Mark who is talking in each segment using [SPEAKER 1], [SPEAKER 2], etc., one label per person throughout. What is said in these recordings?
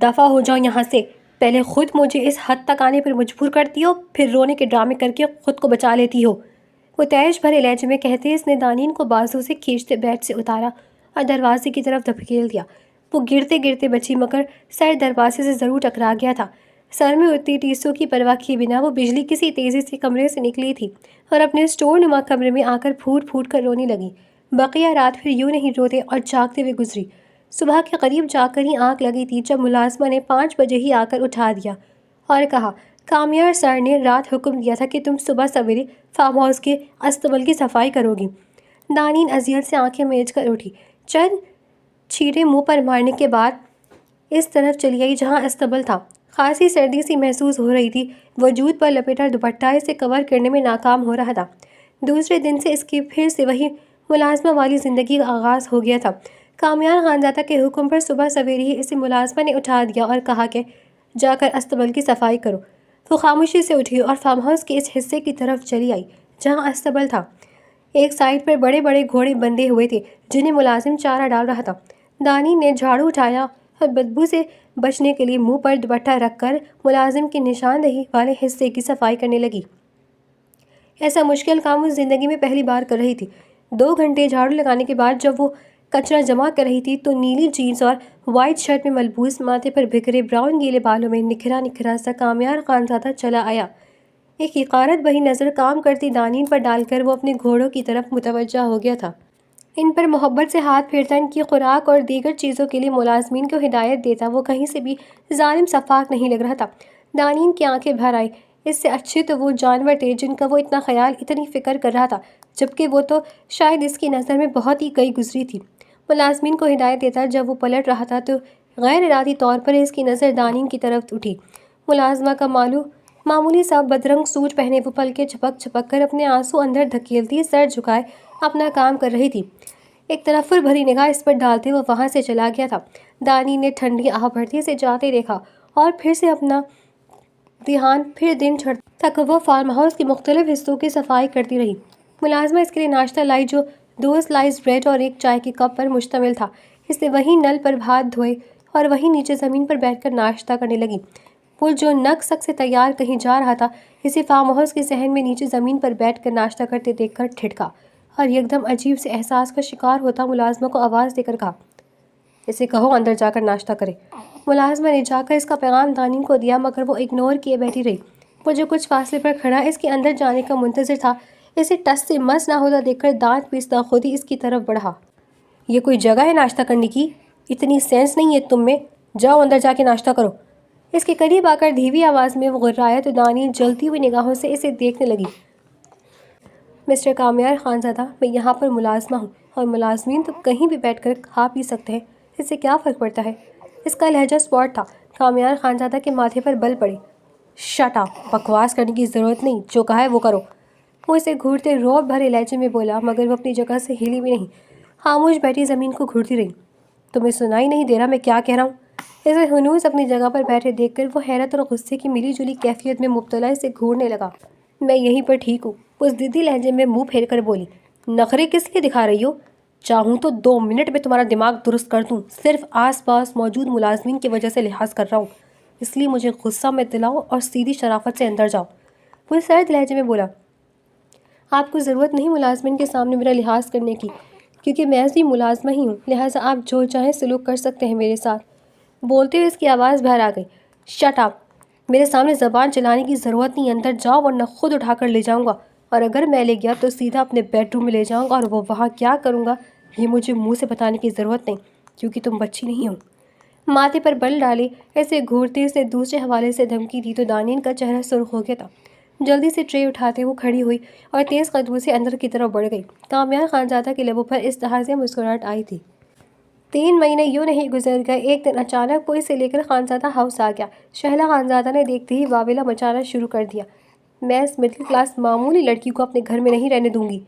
[SPEAKER 1] دفع ہو جاؤ یہاں سے، پہلے خود مجھے اس حد تک آنے پر مجبور کرتی ہو، پھر رونے کے ڈرامے کر کے خود کو بچا لیتی ہو، وہ تیش بھرے لہجے میں کہتے اس نے دانین کو بازو سے کھینچتے بیڈ سے اتارا اور دروازے کی طرف دھکیل دیا۔ وہ گرتے گرتے بچی مگر سر دروازے سے ضرور ٹکرا گیا تھا۔ سر میں اڑتی ٹیسوں کی پرواہ کیے بنا وہ بجلی کسی تیزی سے کمرے سے نکلی تھی اور اپنے اسٹور نما کمرے میں آ کر پھوٹ پھوٹ کر رونے لگی۔ بقیہ رات پھر یوں نہیں روتے اور جاگتے ہوئے گزری۔ صبح کے قریب جا کر ہی آنکھ لگی تھی جب ملازمہ نے 5 بجے ہی آ کر اٹھا دیا اور کہا، کامیار سر نے رات حکم دیا تھا کہ تم صبح سویرے فارم ہاؤس کے استبل کی صفائی کرو گی۔ دانین اذیت سے آنکھیں میج کر اٹھی، چند چھینٹے منہ پر مارنے کے بعد اس طرف چلی آئی جہاں استبل تھا۔ خاصی سردی سی محسوس ہو رہی تھی، وجود پر لپیٹا دوپٹہ اسے کور کرنے میں ناکام ہو رہا تھا۔ دوسرے دن سے اس کی پھر سے وہی ملازمہ والی زندگی کا آغاز ہو گیا تھا۔ کامیار خانزادہ کے حکم پر صبح سویرے ہی اسے ملازمہ نے اٹھا دیا اور کہا کہ جا کر استبل کی صفائی کرو۔ وہ خاموشی سے اٹھی اور فارم ہاؤس کے اس حصے کی طرف چلی آئی جہاں استبل تھا۔ ایک سائڈ پر بڑے بڑے گھوڑے بندھے ہوئے تھے جنہیں ملازم چارہ ڈال رہا تھا۔ دانین نے جھاڑو اٹھایا اور بدبو سے بچنے کے لیے منہ پر دوپٹہ رکھ کر ملازم کی نشاندہی والے حصے کی صفائی کرنے لگی۔ ایسا مشکل کام وہ زندگی میں پہلی بار کر رہی تھی۔ 2 گھنٹے جھاڑو لگانے کے بعد جب وہ کچرا جمع کر رہی تھی تو نیلی جینس اور وائٹ شرٹ میں ملبوس، ماتھے پر بکھرے براؤن گیلے بالوں میں نکھرا نکھرا سا کامیار خانزادہ چلا آیا۔ ایک حقارت بھری نظر کام کرتی دانین پر ڈال کر وہ اپنے گھوڑوں کی طرف متوجہ ہو گیا تھا۔ ان پر محبت سے ہاتھ پھیرتا، ان کی خوراک اور دیگر چیزوں کے لیے ملازمین کو ہدایت دیتا، وہ کہیں سے بھی ظالم سفاک نہیں لگ رہا تھا۔ دانین کی آنکھیں بھر آئیں۔ اس سے اچھے تو وہ جانور تھے جن کا وہ اتنا خیال، اتنی فکر کر رہا تھا، جبکہ وہ تو شاید اس کی نظر میں بہت ہی گئی گزری تھی۔ ملازمین کو ہدایت دیتا جب وہ پلٹ رہا تھا تو غیر ارادی طور پر اس کی نظر دانین کی طرف اٹھی۔ ملازمہ کا معمولی سا بدرنگ سوٹ پہنے وہ پلکیں جھپک جھپک کر اپنے آنسو اندر دھکیلتی سر جھکائے اپنا کام کر رہی تھی۔ ایک تنفر بھری نگاہ اس پر ڈالتے وہ وہاں سے چلا گیا تھا۔ دانین نے ٹھنڈی آہ بھرتی سے جاتے دیکھا اور پھر سے اپنا دھیان پھر دن چڑھتا تک وہ فارم ہاؤس کے مختلف حصوں کی صفائی کرتی رہی۔ ملازمہ اس کے لیے ناشتہ لائی جو 2 سلائس بریڈ اور 1 چائے کے کپ پر مشتمل تھا۔ اس نے وہیں نل پر ہاتھ دھوئے اور وہیں نیچے زمین پر بیٹھ کر ناشتہ کرنے لگی۔ وہ جو نک سک سے تیار کہیں جا رہا تھا، اسے فارم ہاؤس کے صحن میں نیچے زمین پر بیٹھ کر ناشتہ کرتے دیکھ کر ٹھٹکا اور یکدم عجیب سے احساس کا شکار ہوتا ملازمہ کو آواز دے کر کہا، اسے کہو اندر جا کر ناشتہ کرے۔ ملازمہ نے جا کر اس کا پیغام دانین کو دیا مگر وہ اگنور کیے بیٹھی رہی۔ وہ جو کچھ فاصلے پر کھڑا اس کے اندر جانے کا منتظر تھا، اسے ٹس سے مس نہ ہوتا دیکھ کر دانت پیستا خود ہی اس کی طرف بڑھا۔ یہ کوئی جگہ ہے ناشتہ کرنے کی؟ اتنی سینس نہیں ہے تم میں، جاؤ اندر جا کے ناشتہ کرو۔ اس کے قریب آ کر دھیمی آواز میں وہ غرایا تو دانین جلتی ہوئی نگاہوں سے اسے دیکھنے لگی۔ مسٹر کامیار خانزادہ، میں یہاں پر ملازمہ ہوں اور ملازمین تو کہیں بھی بیٹھ کر کھا پی سکتے ہیں، اس سے کیا فرق پڑتا ہے؟ اس کا لہجہ اسپاٹ تھا۔ کامیار خانزادہ کے ماتھے پر بل پڑے۔ شٹ اپ، بکواس کرنے کی ضرورت نہیں، جو کہا ہے وہ کرو، وہ اسے گھورتے رعب بھرے لہجے میں بولا مگر وہ اپنی جگہ سے ہلی بھی نہیں، خاموش بیٹھی زمین کو گھورتی رہی۔ تمہیں سنائی نہیں دے رہا میں کیا کہہ رہا ہوں؟ اسے ہنوز اپنی جگہ پر بیٹھے دیکھ کر وہ حیرت اور غصے کی ملی جلی کیفیت میں مبتلا اسے گھورنے لگا۔ میں یہیں پر ٹھیک ہوں، اس ضدی لہجے میں منہ پھیر کر بولی۔ نخرے کس لیے دکھا رہی ہو؟ چاہوں تو 2 منٹ میں تمہارا دماغ درست کر دوں، صرف آس پاس موجود ملازمین کی وجہ سے لحاظ کر رہا ہوں، اس لیے مجھے غصہ مت دلاؤ اور سیدھی شرافت سے اندر جاؤ، وہ سرد لہجے میں بولا۔ آپ کو ضرورت نہیں ملازمین کے سامنے میرا لحاظ کرنے کی، کیونکہ میں بھی ملازمہ ہی ہوں، لہٰذا آپ جو چاہیں سلوک کر سکتے ہیں میرے ساتھ۔ بولتے ہوئے اس کی آواز بھر آ گئی۔ شٹ اپ، میرے سامنے زبان چلانے کی ضرورت نہیں، اندر جاؤ ورنہ خود اٹھا کر لے جاؤں گا، اور اگر میں لے گیا تو سیدھا اپنے بیڈ روم میں لے جاؤں گا اور وہ وہاں کیا کروں گا یہ مجھے منہ سے بتانے کی ضرورت نہیں، کیونکہ تم بچی نہیں ہو۔ ماتھے پر بل ڈالے ایسے گھورتے اسے دوسرے حوالے سے دھمکی دی تو دانین کا چہرہ سرخ ہو گیا تھا۔ جلدی سے ٹرے اٹھاتے وہ کھڑی ہوئی اور تیز قدموں سے اندر کی طرف بڑھ گئی۔ کامیار خانزادہ کے لبوں پر استحاضہ مسکراہٹ آئی تھی۔ 3 مہینے یوں نہیں گزر گئے، ایک دن اچانک وہ اسے لے کر خانزادہ ہاؤس آ گیا۔ شہلا خانزادہ نے دیکھتے ہی واویلا مچانا شروع کر دیا۔ میں اس مڈل کلاس معمولی لڑکی کو اپنے گھر میں نہیں رہنے دوں گی،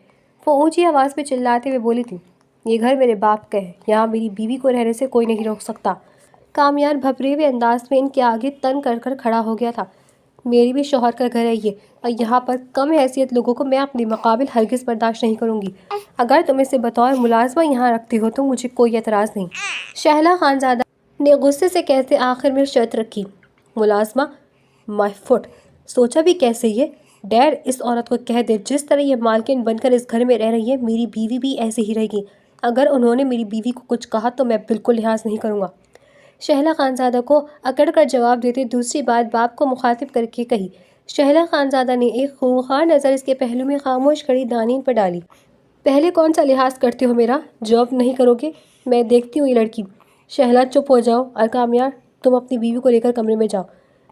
[SPEAKER 1] وہ اونچی آواز میں چلاتے ہوئے بولی تھی۔ یہ گھر میرے باپ کا ہے، یہاں میری بیوی کو رہنے سے کوئی نہیں روک سکتا۔ کامیار بھپرے ہوئے انداز میں ان کے آگے تن کر کر کھڑا ہو گیا تھا۔ میری بھی شوہر کا گھر ہے یہ، اور یہاں پر کم حیثیت لوگوں کو میں اپنے مقابل ہرگز برداشت نہیں کروں گی۔ اگر تم اسے بطور ملازمہ یہاں رکھتے ہو تو مجھے کوئی اعتراض نہیں۔ شہلا خانزادہ نے غصے سے کہتے آخر میں شرط رکھی۔ ملازمہ مائی فٹ، سوچا بھی کیسے یہ؟ ڈیڈ اس عورت کو کہہ دے جس طرح یہ مالکن بن کر اس گھر میں رہ رہی ہے میری بیوی بھی ایسے ہی رہے گی۔ اگر انہوں نے میری بیوی کو کچھ کہا تو میں بالکل لحاظ نہیں کروں گا۔ شہلا خانزادہ کو اکڑ کر جواب دیتے دوسری بات باپ کو مخاطب کر کے کہی۔ شہلا خانزادہ نے ایک خونخوار نظر اس کے پہلو میں خاموش کھڑی دانین پر ڈالی۔ پہلے کون سا لحاظ کرتے ہو میرا؟ جواب نہیں کرو گے؟ میں دیکھتی ہوں یہ لڑکی۔ شہلا چپ ہو جاؤ اور کامیار تم اپنی بیوی کو لے کر کمرے میں جاؤ۔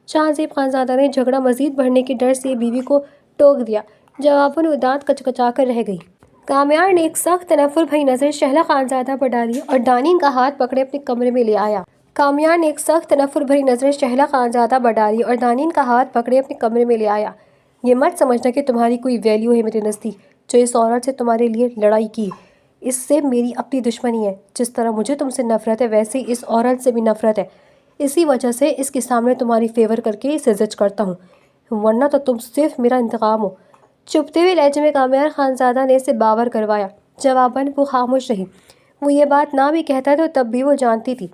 [SPEAKER 1] شاہ زیب خانزادہ نے جھگڑا مزید بڑھنے کے ڈر سے بیوی کو ٹوک دیا۔ جواباً وہ دانت کچکچا کر رہ گئی۔ کامیار نے ایک سخت تنفر بھری نظر شہلا خانزادہ پر ڈالی اور دانین کا ہاتھ پکڑے اپنے کمرے میں لے آیا۔ کامیار نے ایک سخت تنفر بھری نظر شہلا خانزادہ پر ڈالی اور دانین کا ہاتھ پکڑے اپنے کمرے میں لے آیا۔ یہ مت سمجھنا کہ تمہاری کوئی ویلیو ہے میرے نزدیک۔ جو اس عورت سے تمہارے لیے لڑائی کی، اس سے میری اپنی دشمنی ہے۔ جس طرح مجھے تم سے نفرت ہے ویسے ہی اس عورت سے بھی نفرت ہے۔ اسی وجہ سے اس کے سامنے تمہاری فیور کر کے اسے زج کرتا ہوں، ورنہ تو تم صرف میرا انتقام ہو۔ چپتے ہوئے لہجے میں کامیار خانزادہ نے اسے باور کروایا۔ جواباً وہ خاموش رہی۔ وہ یہ بات نہ بھی کہتا تو تب بھی وہ جانتی تھی۔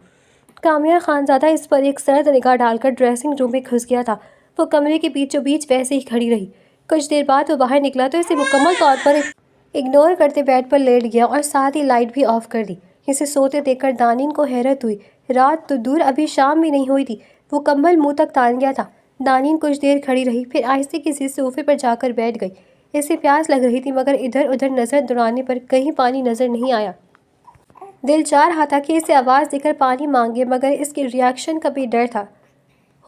[SPEAKER 1] کامیار خانزادہ اس پر ایک سرد نگاہ ڈال کر ڈریسنگ روم میں گھس گیا تھا۔ وہ کمرے کے بیچوں بیچ ویسے ہی کھڑی رہی۔ کچھ دیر بعد وہ باہر نکلا تو اسے مکمل طور پر اگنور کرتے بیڈ پر لیٹ گیا اور ساتھ ہی لائٹ بھی آف کر دی۔ اسے سوتے دیکھ کر دانین کو حیرت ہوئی۔ رات تو دور ابھی شام بھی نہیں ہوئی تھی۔ وہ کمبل منہ تک تان گیا تھا۔ دانین کچھ دیر کھڑی رہی، پھر آہستہ کسی صوفے پر جا کر بیٹھ گئی۔ اسے پیاس لگ رہی تھی مگر ادھر ادھر نظر دوڑانے پر کہیں پانی نظر نہیں آیا۔ دل چاہ رہا تھا کہ اسے آواز دے کر پانی مانگے مگر اس کے ری ایکشن کا بھی ڈر تھا۔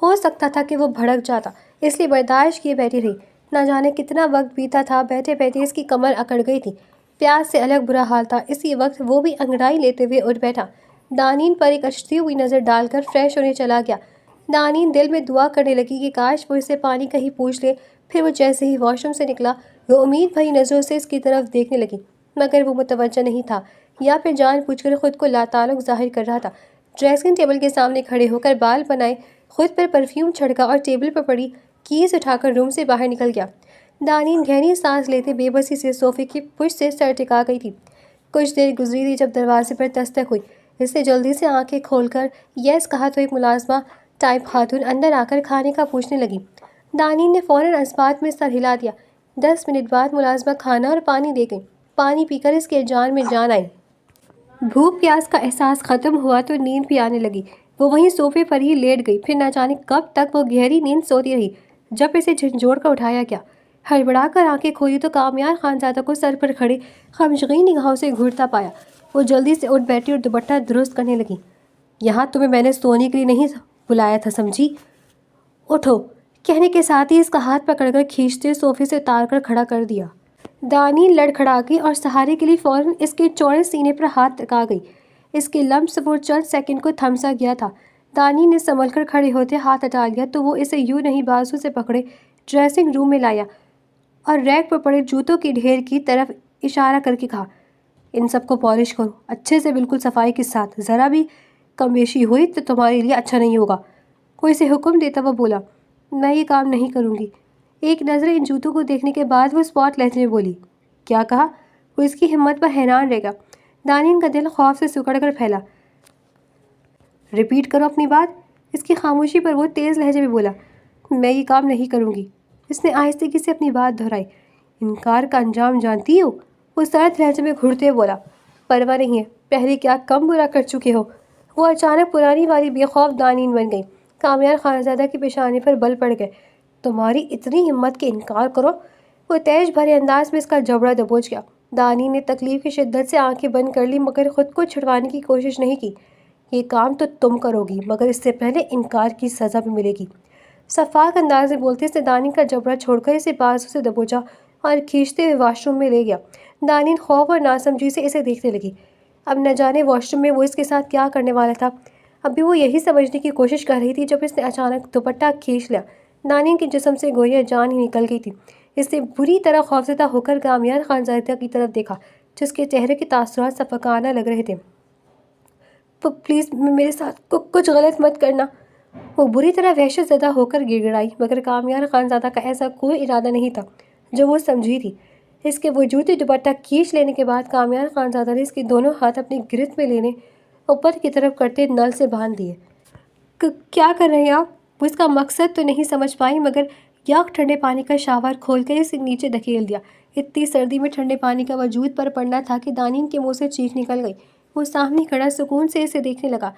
[SPEAKER 1] ہو سکتا تھا کہ وہ بھڑک جاتا، اس لیے برداشت کیے بیٹھی رہی۔ نہ جانے کتنا وقت بیتا تھا، بیٹھے بیٹھے اس کی کمر اکڑ گئی تھی۔ پیاس سے الگ برا حال تھا۔ اسی وقت وہ بھی انگڑائی لیتے ہوئے اٹھ بیٹھا۔ دانین پر ایک اچھتی ہوئی نظر ڈال کر فریش ہونے چلا گیا۔ دانین دل میں دعا کرنے لگی کہ کاش وہ اسے پانی کہیں پوچھ لے۔ پھر وہ جیسے ہی واش روم سے نکلا وہ امید بھری نظروں سے اس کی طرف دیکھنے لگی مگر وہ متوجہ نہیں تھا یا پھر جان بوجھ کر خود کو لاتعلق ظاہر کر رہا تھا۔ ڈریسنگ ٹیبل کے سامنے کھڑے ہو کر بال بنائے، خود پر پرفیوم چھڑکا اور ٹیبل پر پڑی کیز اٹھا کر روم سے باہر نکل گیا۔ دانین گہری سانس لیتے بے بسی سے صوفے کی پشت سے سر ٹکا گئی تھی۔ کچھ دیر گزری تھی جب دروازے پر دستک ہوئی۔ اس نے جلدی سے آنکھیں کھول کر یس کہا تو ایک ملازمہ ٹائپ خاتون اندر آ کر کھانے کا پوچھنے لگی۔ دانین نے فوراً اس بات میں سر ہلا دیا۔ 10 منٹ بعد ملازمہ کھانا اور پانی دے گئی۔ پانی پی کر اس کے جان میں جان آئی۔ بھوک پیاس کا احساس ختم ہوا تو نیند بھی آنے لگی۔ وہ وہیں صوفے پر ہی لیٹ گئی، پھر نہ جانے کب تک وہ گہری نیند سوتی رہی۔ جب اسے جھنجھوڑ کر اٹھایا گیا، ہڑبڑا کر آنکھیں کھولی تو کامیار خانزادہ کو سر پر کھڑے غمگین نگاہوں سے گھورتا پایا۔ وہ جلدی سے اٹھ بیٹھی اور دوپٹہ درست کرنے لگی۔ یہاں تمہیں میں نے سونے کے لیے نہیں بلایا تھا، سمجھی؟ اٹھو، کہنے کے ساتھ ہی اس کا ہاتھ پکڑ کر کھینچتے صوفے سے اتار کر کھڑا کر دیا۔ دانین لڑکھڑا گئی اور سہارے کے لیے فوراً اس کے چوڑے سینے پر ہاتھ ٹکا گئی۔ اس کے لمس وہ چند سیکنڈ کو تھمسا گیا تھا۔ دانین نے سنبھل کر کھڑے ہوتے ہاتھ ہٹا لیا تو وہ اسے یوں نہیں بازو سے پکڑے ڈریسنگ روم میں لایا اور ریک پر پڑے جوتوں کے ڈھیر کی طرف اشارہ کر کے کہا، ان سب کو پالش کرو اچھے سے، بالکل صفائی کے ساتھ۔ ذرا بھی کم بیشی ہوئی تو تمہارے لیے اچھا نہیں ہوگا۔ وہ اسے حکم دیتا وہ بولا، میں یہ کام نہیں کروں گی۔ ایک نظر ان جوتوں کو دیکھنے کے بعد وہ اسپاٹ لہجے میں بولی، کیا کہا؟ وہ اس کی ہمت پر حیران رہ گیا۔ دانین کا دل خوف سے سکڑ کر پھیلا۔ ریپیٹ کرو اپنی بات۔ اس کی خاموشی پر وہ تیز لہجے میں بولا، میں یہ کام نہیں کروں گی۔ اس نے آہستگی سے اپنی بات دہرائی، انکار کا انجام جانتی ہو؟ وہ سرد لہجے میں گھڑتے بولا، پرواہ نہیں ہے، پہلے کیا کم برا کر چکے ہو؟ وہ اچانک پرانی والی بے خوف دانین بن گئی۔ کامیار خانزادہ کے پیشانے پر بل پڑ گئے۔ تمہاری اتنی ہمت کہ انکار کرو؟ وہ تیش بھرے انداز میں اس کا جبڑا دبوچ گیا۔ دانین نے تکلیف کی شدت سے آنکھیں بند کر لی مگر خود کو چھڑوانے کی کوشش نہیں کی۔ یہ کام تو تم کرو گی مگر اس سے پہلے انکار کی سزا بھی ملے گی۔ شفاف انداز میں بولتے اس نے دانین کا جبڑا چھوڑ کر اسے بازو سے دبوچا اور کھینچتے ہوئے واش روم میں لے گیا۔ دانین خوف اور ناسمجھی سے اسے دیکھنے لگی۔ اب نہ جانے واش روم میں وہ اس کے ساتھ کیا کرنے والا تھا۔ ابھی وہ یہی سمجھنے کی کوشش کر رہی تھی جب اس نے اچانک دوپٹہ کھینچ لیا۔ دانین کے جسم سے گویا جان ہی نکل گئی تھی۔ اس نے بری طرح خوفزدہ ہو کر کامیار خانزادہ کی طرف دیکھا جس کے چہرے کے تاثرات شفقانہ لگ رہے تھے۔ پلیز میرے ساتھ کچھ غلط مت کرنا۔ وہ بری طرح وحشت زدہ ہو کر گڑ گڑائی مگر کامیار خانزادہ کا ایسا کوئی ارادہ نہیں تھا جو وہ سمجھی تھی۔ اس کے وجودی دوپٹہ کھینچ لینے کے بعد کامیار خانزادہ نے اس کے دونوں ہاتھ اپنی گرفت میں لینے اوپر کی طرف کرتے نل سے باندھ دیے۔ کیا کر رہے ہیں آپ؟ وہ اس کا مقصد تو نہیں سمجھ پائی، مگر یک ٹھنڈے پانی کا شاور کھول کر اسے نیچے دھکیل دیا۔ اتنی سردی میں ٹھنڈے پانی کا وجود پر پڑنا تھا کہ دانین کے منہ سے چیخ نکل گئی۔ وہ سامنے کھڑا سکون سے اسے دیکھنے لگا۔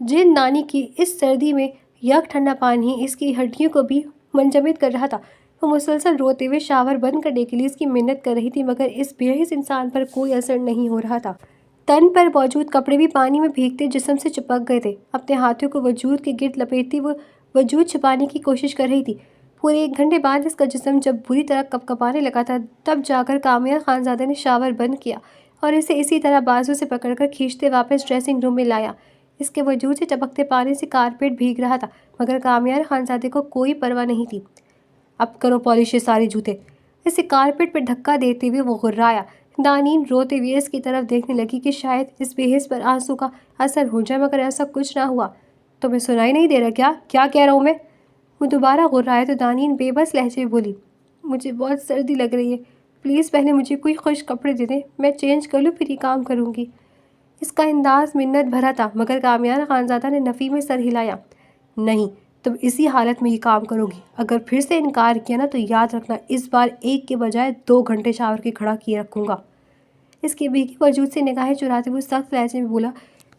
[SPEAKER 1] جن نانی کی اس سردی میں یک ٹھنڈا پانی اس کی ہڈیوں کو بھی منجمد کر رہا تھا، وہ مسلسل روتے ہوئے شاور بند کرنے کے لیے اس کی منت کر رہی تھی، مگر اس بے حس انسان پر کوئی اثر نہیں ہو رہا تھا۔ تن پر موجود کپڑے بھی پانی میں بھیگتے جسم سے چپک گئے تھے۔ اپنے ہاتھوں کو وجود کے گرد لپیٹتی وہ وجود چھپانے کی کوشش کر رہی تھی۔ پورے 1 گھنٹے بعد اس کا جسم جب بری طرح کپکپانے لگا تھا، تب جا کر کامیار خانزادہ نے شاور بند کیا اور اسے اسی طرح بازو سے پکڑ کر کھینچتے واپس ڈریسنگ روم میں لایا۔ اس کے وجود سے ٹپکتے پانی سے کارپیٹ بھیگ رہا تھا، مگر کامیار خانزادے کو کوئی پرواہ نہیں تھی۔ اب کرو پالش یہ سارے جوتے۔ اسے کارپیٹ پر دھکا دیتے ہوئے وہ غرایا۔ دانین روتے ہوئے اس کی طرف دیکھنے لگی کہ شاید اس بے حس پر آنسو کا اثر ہو جائے، مگر ایسا کچھ نہ ہوا۔ تمہیں سنائی نہیں دے رہا کیا کہہ رہا ہوں میں؟ وہ دوبارہ غرایا تو دانین بے بس لہجے میں بولی، مجھے بہت سردی لگ رہی ہے، پلیز پہلے مجھے کوئی خشک کپڑے دے دیں، میں چینج کر لوں پھر یہ کام کروں گی۔ اس کا انداز منت بھرا تھا، مگر کامیار خانزادہ نے نفی میں سر ہلایا۔ نہیں، تم اسی حالت میں یہ کام کرو گی۔ اگر پھر سے انکار کیا نا تو یاد رکھنا، اس بار 1 کے بجائے 2 گھنٹے شاور کے کھڑا کیے رکھوں گا۔ اس کے بھیگے وجود سے نگاہیں چراتے ہوئے سخت لہجے میں بولا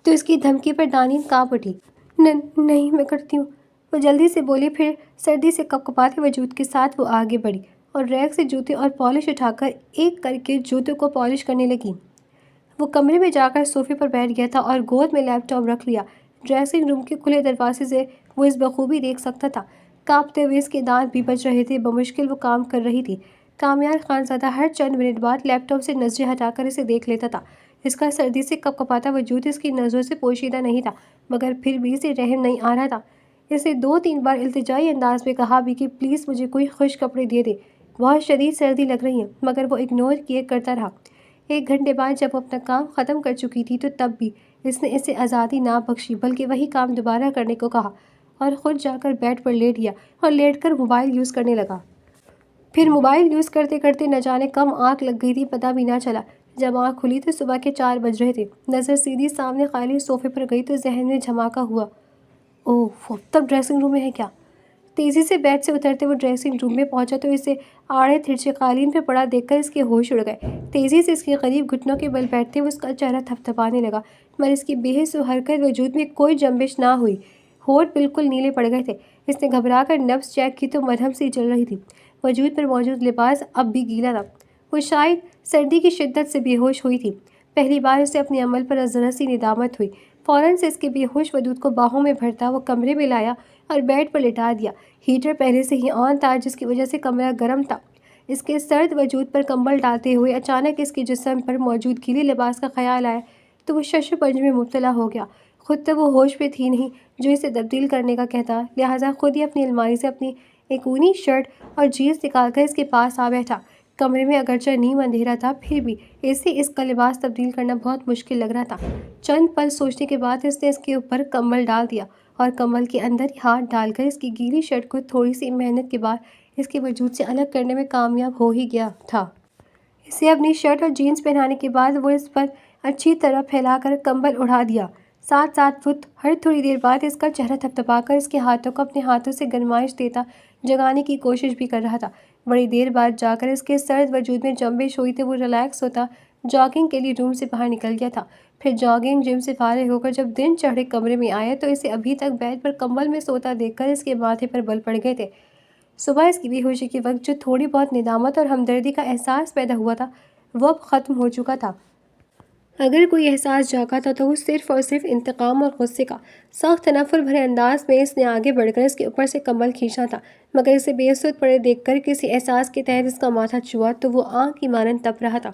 [SPEAKER 1] تو اس کی دھمکی پر دانین کانپ اٹھی۔ نہیں میں کرتی ہوں، وہ جلدی سے بولی۔ پھر سردی سے کپکپاتے وجود کے ساتھ وہ آگے بڑھی اور ریک سے جوتے اور پالش اٹھا کر ایک کر کے جوتوں کو پالش کرنے لگی۔ وہ کمرے میں جا کر صوفے پر بیٹھ گیا تھا اور گود میں لیپ ٹاپ رکھ لیا۔ ڈریسنگ روم کے کھلے دروازے سے وہ اس بخوبی دیکھ سکتا تھا۔ کانپتے ہوئے اس کے دانت بھی بج رہے تھے، بمشکل وہ کام کر رہی تھی۔ کامیار خانزادہ ہر چند منٹ بعد لیپ ٹاپ سے نظریں ہٹا کر اسے دیکھ لیتا تھا۔ اس کا سردی سے کپکپاتا وجود اس کی نظروں سے پوشیدہ نہیں تھا، مگر پھر بھی اسے رحم نہیں آ رہا تھا۔ اسے 2-3 بار التجائی انداز میں کہا بھی کہ پلیز مجھے کوئی خشک کپڑے دے دے، بہت شدید سردی لگ رہی ہے، مگر وہ اگنور کیے کرتا رہا۔ 1 گھنٹے بعد جب وہ اپنا کام ختم کر چکی تھی تو تب بھی اس نے اسے آزادی نہ بخشی، بلکہ وہی کام دوبارہ کرنے کو کہا اور خود جا کر بیڈ پر لیٹ گیا اور لیٹ کر موبائل یوز کرنے لگا۔ پھر موبائل یوز کرتے کرتے نہ جانے کم آنکھ لگ گئی تھی، پتہ بھی نہ چلا۔ جب آنکھ کھلی تو صبح کے 4 بج رہے تھے۔ نظر سیدھی سامنے خالی صوفے پر گئی تو ذہن میں جھماکا ہوا، اوہ تب ڈریسنگ روم میں ہے کیا؟ تیزی سے بیڈ سے اترتے وہ ڈریسنگ روم میں پہنچا تو اسے آڑے تھرچے قالین پہ پڑا دیکھ کر اس کے ہوش اڑ گئے۔ تیزی سے اس کے قریب گھٹنوں کے بل بیٹھتے ہوئے اس کا چہرہ تھپتھپانے لگا، مگر اس کی بے حس و حرکت وجود میں کوئی جنبش نہ ہوئی۔ ہونٹ بالکل نیلے پڑ گئے تھے۔ اس نے گھبرا کر نبض چیک کی تو مرہم سی چل رہی تھی۔ وجود پر موجود لباس اب بھی گیلا تھا۔ وہ شاید سردی کی شدت سے بے ہوش ہوئی تھی۔ پہلی بار اسے اپنے عمل پر ذرا سی ندامت ہوئی۔ فوراً سے اس کے بے ہوش وجود کو باہوں میں بھرتا وہ کمرے میں لایا اور بیڈ پر لٹا دیا۔ ہیٹر پہلے سے ہی آن تھا، جس کی وجہ سے کمرہ گرم تھا۔ اس کے سرد وجود پر کمبل ڈالتے ہوئے اچانک اس کے جسم پر موجود گیلے لباس کا خیال آیا تو وہ شش و پنج میں مبتلا ہو گیا۔ خود تو وہ ہوش پہ تھی نہیں جو اسے تبدیل کرنے کا کہتا، لہٰذا خود ہی اپنی الماری سے اپنی ایک اونی شرٹ اور جینس نکال کر اس کے پاس آ بیٹھا۔ کمرے میں اگرچہ نیم اندھیرا تھا، پھر بھی اسے اس کا لباس تبدیل کرنا بہت مشکل لگ رہا تھا۔ چند پل سوچنے کے بعد اس نے اس کے اوپر کمبل ڈال دیا اور کمبل کے اندر ہی ہاتھ ڈال کر اس کی گیلی شرٹ کو تھوڑی سی محنت کے بعد اس کے وجود سے الگ کرنے میں کامیاب ہو ہی گیا تھا۔ اسے اپنی شرٹ اور جینس پہنانے کے بعد وہ اس پر اچھی طرح پھیلا کر کمبل اڑا دیا۔ ساتھ ساتھ وہ ہر تھوڑی دیر بعد اس کا چہرہ تھپتھپا کر اس کے ہاتھوں کو اپنے ہاتھوں سے گرمائش دیتا جگانے کی کوشش بھی کر رہا تھا۔ بڑی دیر بعد جا کر اس کے سرد وجود میں جنبش ہوئی تو وہ ریلیکس ہوتا جاگنگ کے لیے روم سے باہر نکل گیا تھا۔ پھر جاگنگ جم سے فارغ ہو کر جب دن چڑھے کمرے میں آیا تو اسے ابھی تک بیڈ پر کمبل میں سوتا دیکھ کر اس کے ماتھے پر بل پڑ گئے تھے۔ صبح اس کی بے ہوشی کے وقت جو تھوڑی بہت ندامت اور ہمدردی کا احساس پیدا ہوا تھا وہ اب ختم ہو چکا تھا۔ اگر کوئی احساس جاگا تھا تو وہ صرف اور صرف انتقام اور غصے کا۔ سخت تنفر بھرے انداز میں اس نے آگے بڑھ کر اس کے اوپر سے کمبل کھینچا تھا، مگر اسے بے سود پڑے دیکھ کر کسی احساس کے تحت اس کا ماتھا چھوا تو وہ آگ کی مانند تپ رہا تھا۔